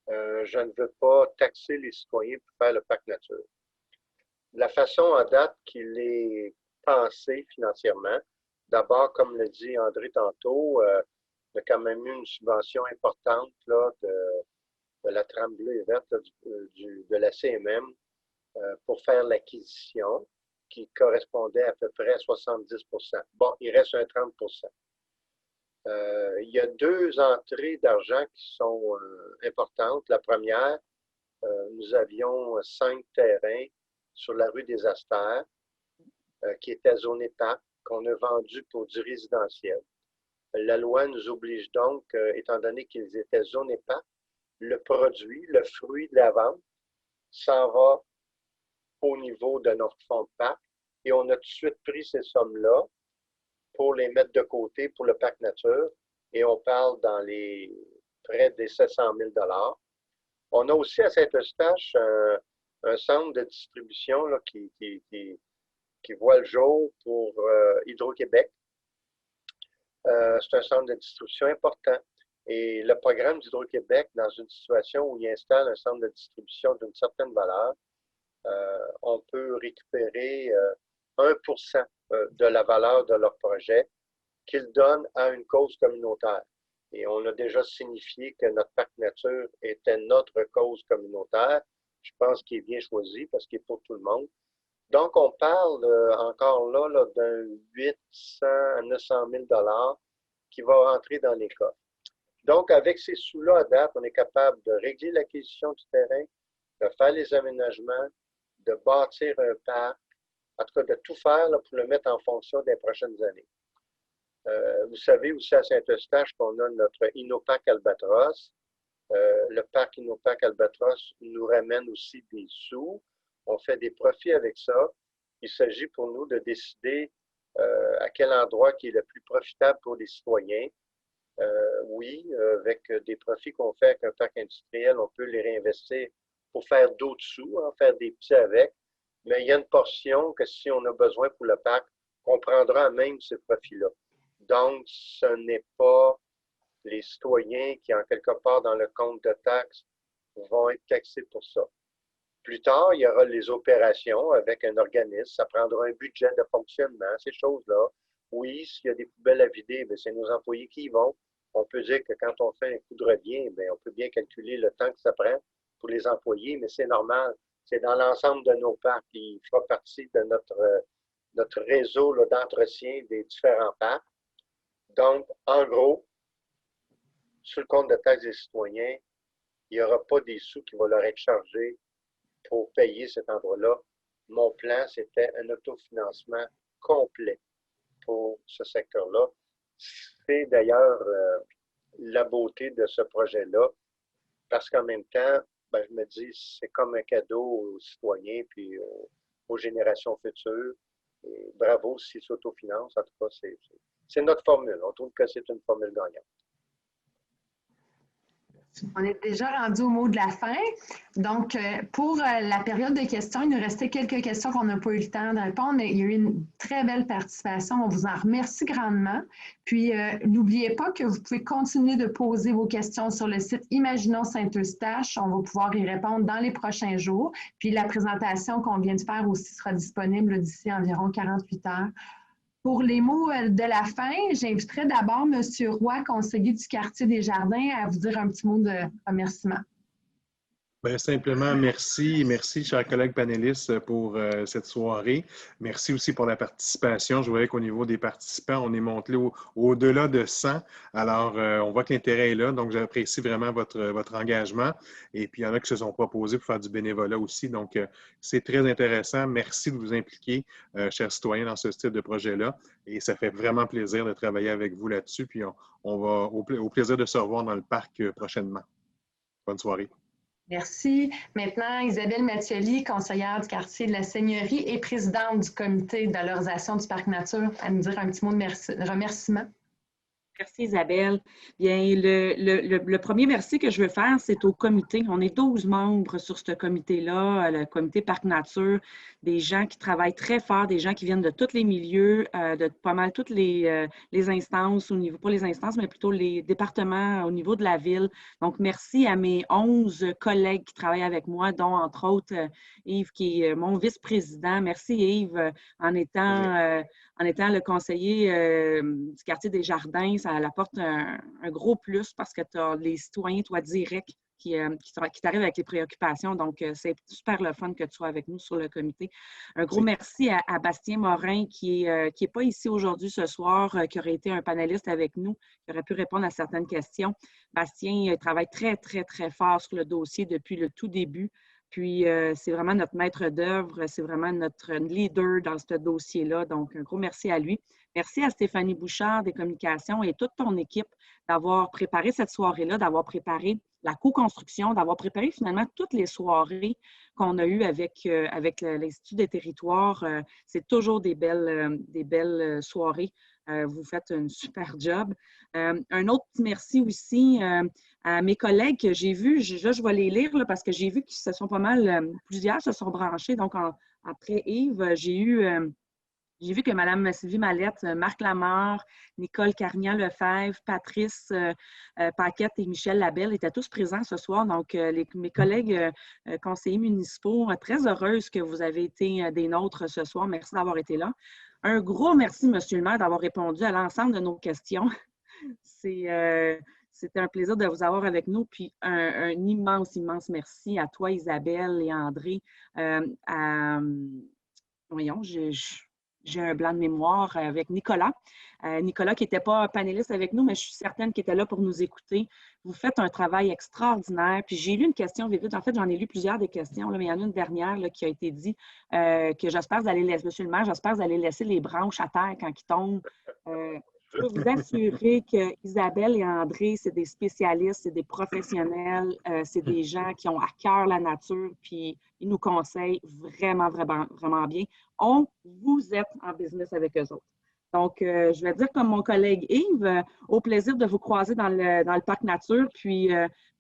Je ne veux pas taxer les citoyens pour faire le parc nature. La façon en date qu'il est pensé financièrement, d'abord, comme l'a dit André tantôt, il y a quand même eu une subvention importante là, de la trame bleue et verte de la CMM pour faire l'acquisition qui correspondait à peu près à 70 %. Bon, il reste un 30 %. Il y a 2 entrées d'argent qui sont importantes. La première, nous avions 5 terrains sur la rue des Astères qui étaient zonés PAC, qu'on a vendus pour du résidentiel. La loi nous oblige donc, étant donné qu'ils étaient zonés PAC, le produit, le fruit de la vente, s'en va au niveau de notre fonds de PAC et on a tout de suite pris ces sommes-là pour les mettre de côté pour le parc nature et on parle dans les près des 700 000 $. On a aussi à Saint-Eustache un centre de distribution là, qui voit le jour pour Hydro-Québec. C'est un centre de distribution important. Et le programme d'Hydro-Québec, dans une situation où il installe un centre de distribution d'une certaine valeur, on peut récupérer 1% de la valeur de leur projet qu'ils donnent à une cause communautaire. Et on a déjà signifié que notre parc nature était notre cause communautaire. Je pense qu'il est bien choisi parce qu'il est pour tout le monde. Donc, on parle encore là d'un 800 à 900 000 $ qui va rentrer dans les coffres. Donc, avec ces sous-là à date, on est capable de régler l'acquisition du terrain, de faire les aménagements, de bâtir un parc, en tout cas de tout faire là, pour le mettre en fonction des prochaines années. Vous savez aussi à Saint-Eustache qu'on a notre Innopac Albatros. Le parc Innopac Albatros nous ramène aussi des sous. On fait des profits avec ça. Il s'agit pour nous de décider à quel endroit qui est le plus profitable pour les citoyens. Oui, avec des profits qu'on fait avec un parc industriel, on peut les réinvestir pour faire d'autres sous, hein, faire des petits avec. Mais il y a une portion que si on a besoin pour le parc, on prendra même ces profits-là. Donc, ce n'est pas les citoyens qui, en quelque part dans le compte de taxes, vont être taxés pour ça. Plus tard, il y aura les opérations avec un organisme. Ça prendra un budget de fonctionnement, ces choses-là. Oui, s'il y a des poubelles à vider, c'est nos employés qui y vont. On peut dire que quand on fait un coup de revient, on peut bien calculer le temps que ça prend pour les employés, mais c'est normal. C'est dans l'ensemble de nos parcs. Il fera partie de notre réseau d'entretien des différents parcs. Donc, en gros, sur le compte de taxes des citoyens, il n'y aura pas des sous qui vont leur être chargés pour payer cet endroit-là. Mon plan, c'était un autofinancement complet pour ce secteur-là. C'est d'ailleurs la beauté de ce projet-là, parce qu'en même temps, je me dis, c'est comme un cadeau aux citoyens puis aux générations futures. Et bravo s'ils s'autofinancent. En tout cas, c'est notre formule. On trouve que c'est une formule gagnante. On est déjà rendu au mot de la fin. Donc, pour la période de questions, il nous restait quelques questions qu'on n'a pas eu le temps de répondre. Il y a eu une très belle participation. On vous en remercie grandement. Puis, n'oubliez pas que vous pouvez continuer de poser vos questions sur le site Imaginons Saint-Eustache. On va pouvoir y répondre dans les prochains jours. Puis, la présentation qu'on vient de faire aussi sera disponible d'ici environ 48 heures. Pour les mots de la fin, j'inviterai d'abord M. Roy, conseiller du quartier des Jardins, à vous dire un petit mot de remerciement. Bien, simplement, merci. Merci, chers collègues panélistes, pour cette soirée. Merci aussi pour la participation. Je voyais qu'au niveau des participants, on est monté au-delà de 100. Alors, on voit que l'intérêt est là. Donc, j'apprécie vraiment votre engagement. Et puis, il y en a qui se sont proposés pour faire du bénévolat aussi. Donc, c'est très intéressant. Merci de vous impliquer, chers citoyens, dans ce style de projet-là. Et ça fait vraiment plaisir de travailler avec vous là-dessus. Puis, on va au plaisir de se revoir dans le parc prochainement. Bonne soirée. Merci. Maintenant, Isabelle Mathioli, conseillère du quartier de la Seigneurie et présidente du comité de valorisation du parc nature, à nous dire un petit mot de remerciement. Merci Isabelle. Bien, le premier merci que je veux faire, c'est au comité. On est 12 membres sur ce comité-là, le comité Parc Nature, des gens qui travaillent très fort, des gens qui viennent de tous les milieux, de pas mal toutes les instances, au niveau, pas les instances, mais plutôt les départements au niveau de la ville. Donc, merci à mes 11 collègues qui travaillent avec moi, dont entre autres Yves, qui est mon vice-président. Merci Yves, en étant le conseiller du quartier des Jardins. Ça apporte un gros plus parce que tu as les citoyens, toi, directs, qui t'arrivent avec les préoccupations. Donc, c'est super le fun que tu sois avec nous sur le comité. Un gros merci à Bastien Morin, qui est pas ici aujourd'hui ce soir, qui aurait été un panéliste avec nous, qui aurait pu répondre à certaines questions. Bastien travaille très, très, très fort sur le dossier depuis le tout début. Puis, c'est vraiment notre maître d'œuvre, c'est vraiment notre leader dans ce dossier-là. Donc, un gros merci à lui. Merci à Stéphanie Bouchard des communications et toute ton équipe d'avoir préparé cette soirée-là, d'avoir préparé la co-construction, d'avoir préparé finalement toutes les soirées qu'on a eues avec l'Institut des territoires. C'est toujours des belles soirées. Vous faites un super job. Un autre petit merci aussi à mes collègues que j'ai vus. Je vais les lire là, parce que j'ai vu qu'ils se sont pas mal, plusieurs se sont branchés. Donc, après Yves, j'ai vu que Mme Sylvie Mallette, Marc Lamarre, Nicole Carnian-Lefebvre, Patrice Paquette et Michel Labelle étaient tous présents ce soir. Donc, mes collègues conseillers municipaux, très heureuses que vous avez été des nôtres ce soir. Merci d'avoir été là. Un gros merci, M. le maire, d'avoir répondu à l'ensemble de nos questions. C'était un plaisir de vous avoir avec nous. Puis un immense, immense merci à toi, Isabelle et André. Voyons, j'ai un blanc de mémoire avec Nicolas. Nicolas qui n'était pas panéliste avec nous, mais je suis certaine qu'il était là pour nous écouter. Vous faites un travail extraordinaire. Puis j'ai lu une question vite. En fait, j'en ai lu plusieurs des questions, là, mais il y en a une dernière là, qui a été dit que j'espère que vous allez laisser, monsieur le maire, j'espère que vous allez laisser les branches à terre quand ils tombent. Je peux vous assurer que Isabelle et André, c'est des spécialistes, c'est des professionnels, c'est des gens qui ont à cœur la nature, puis ils nous conseillent vraiment, vraiment, vraiment bien. Vous êtes en business avec eux autres. Donc, je vais dire comme mon collègue Yves, au plaisir de vous croiser dans le parc nature, puis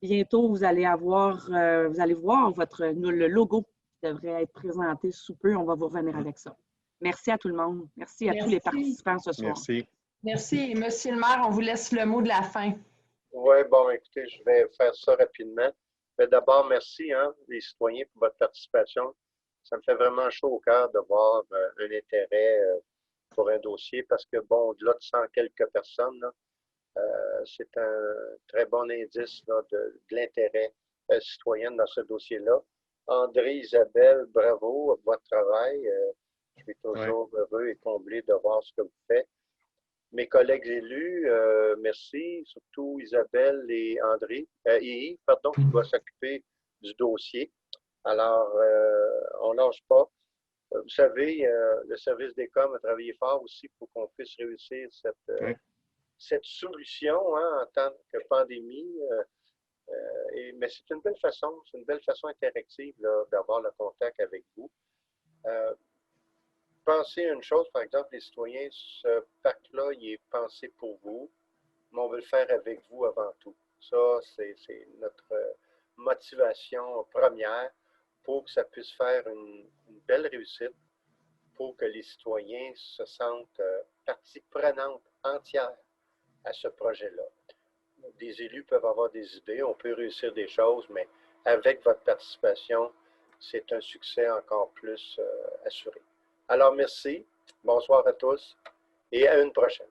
bientôt, vous allez voir le logo qui devrait être présenté sous peu. On va vous revenir avec ça. Merci à tout le monde. Merci à tous les participants ce soir. Merci. Merci. Monsieur le maire, on vous laisse le mot de la fin. Oui, bon, écoutez, je vais faire ça rapidement. Mais d'abord, merci, les citoyens, pour votre participation. Ça me fait vraiment chaud au cœur de voir un intérêt pour un dossier parce que, bon, au-delà de 100 quelques personnes, c'est un très bon indice là, de l'intérêt citoyen dans ce dossier-là. André, Isabelle, bravo pour votre travail. Je suis toujours heureux et comblé de voir ce que vous faites. Mes collègues élus, merci, surtout Isabelle et André, et Yves, pardon, qui va s'occuper du dossier. Alors, on ne lâche pas. Vous savez, le service des coms a travaillé fort aussi pour qu'on puisse réussir cette solution en tant que pandémie. Mais c'est une belle façon interactive d'avoir le contact avec vous. Pensez à une chose, par exemple, les citoyens, ce parc-là, il est pensé pour vous, mais on veut le faire avec vous avant tout. Ça, c'est notre motivation première pour que ça puisse faire une belle réussite, pour que les citoyens se sentent partie prenante entière à ce projet-là. Des élus peuvent avoir des idées, on peut réussir des choses, mais avec votre participation, c'est un succès encore plus assuré. Alors, merci. Bonsoir à tous et à une prochaine.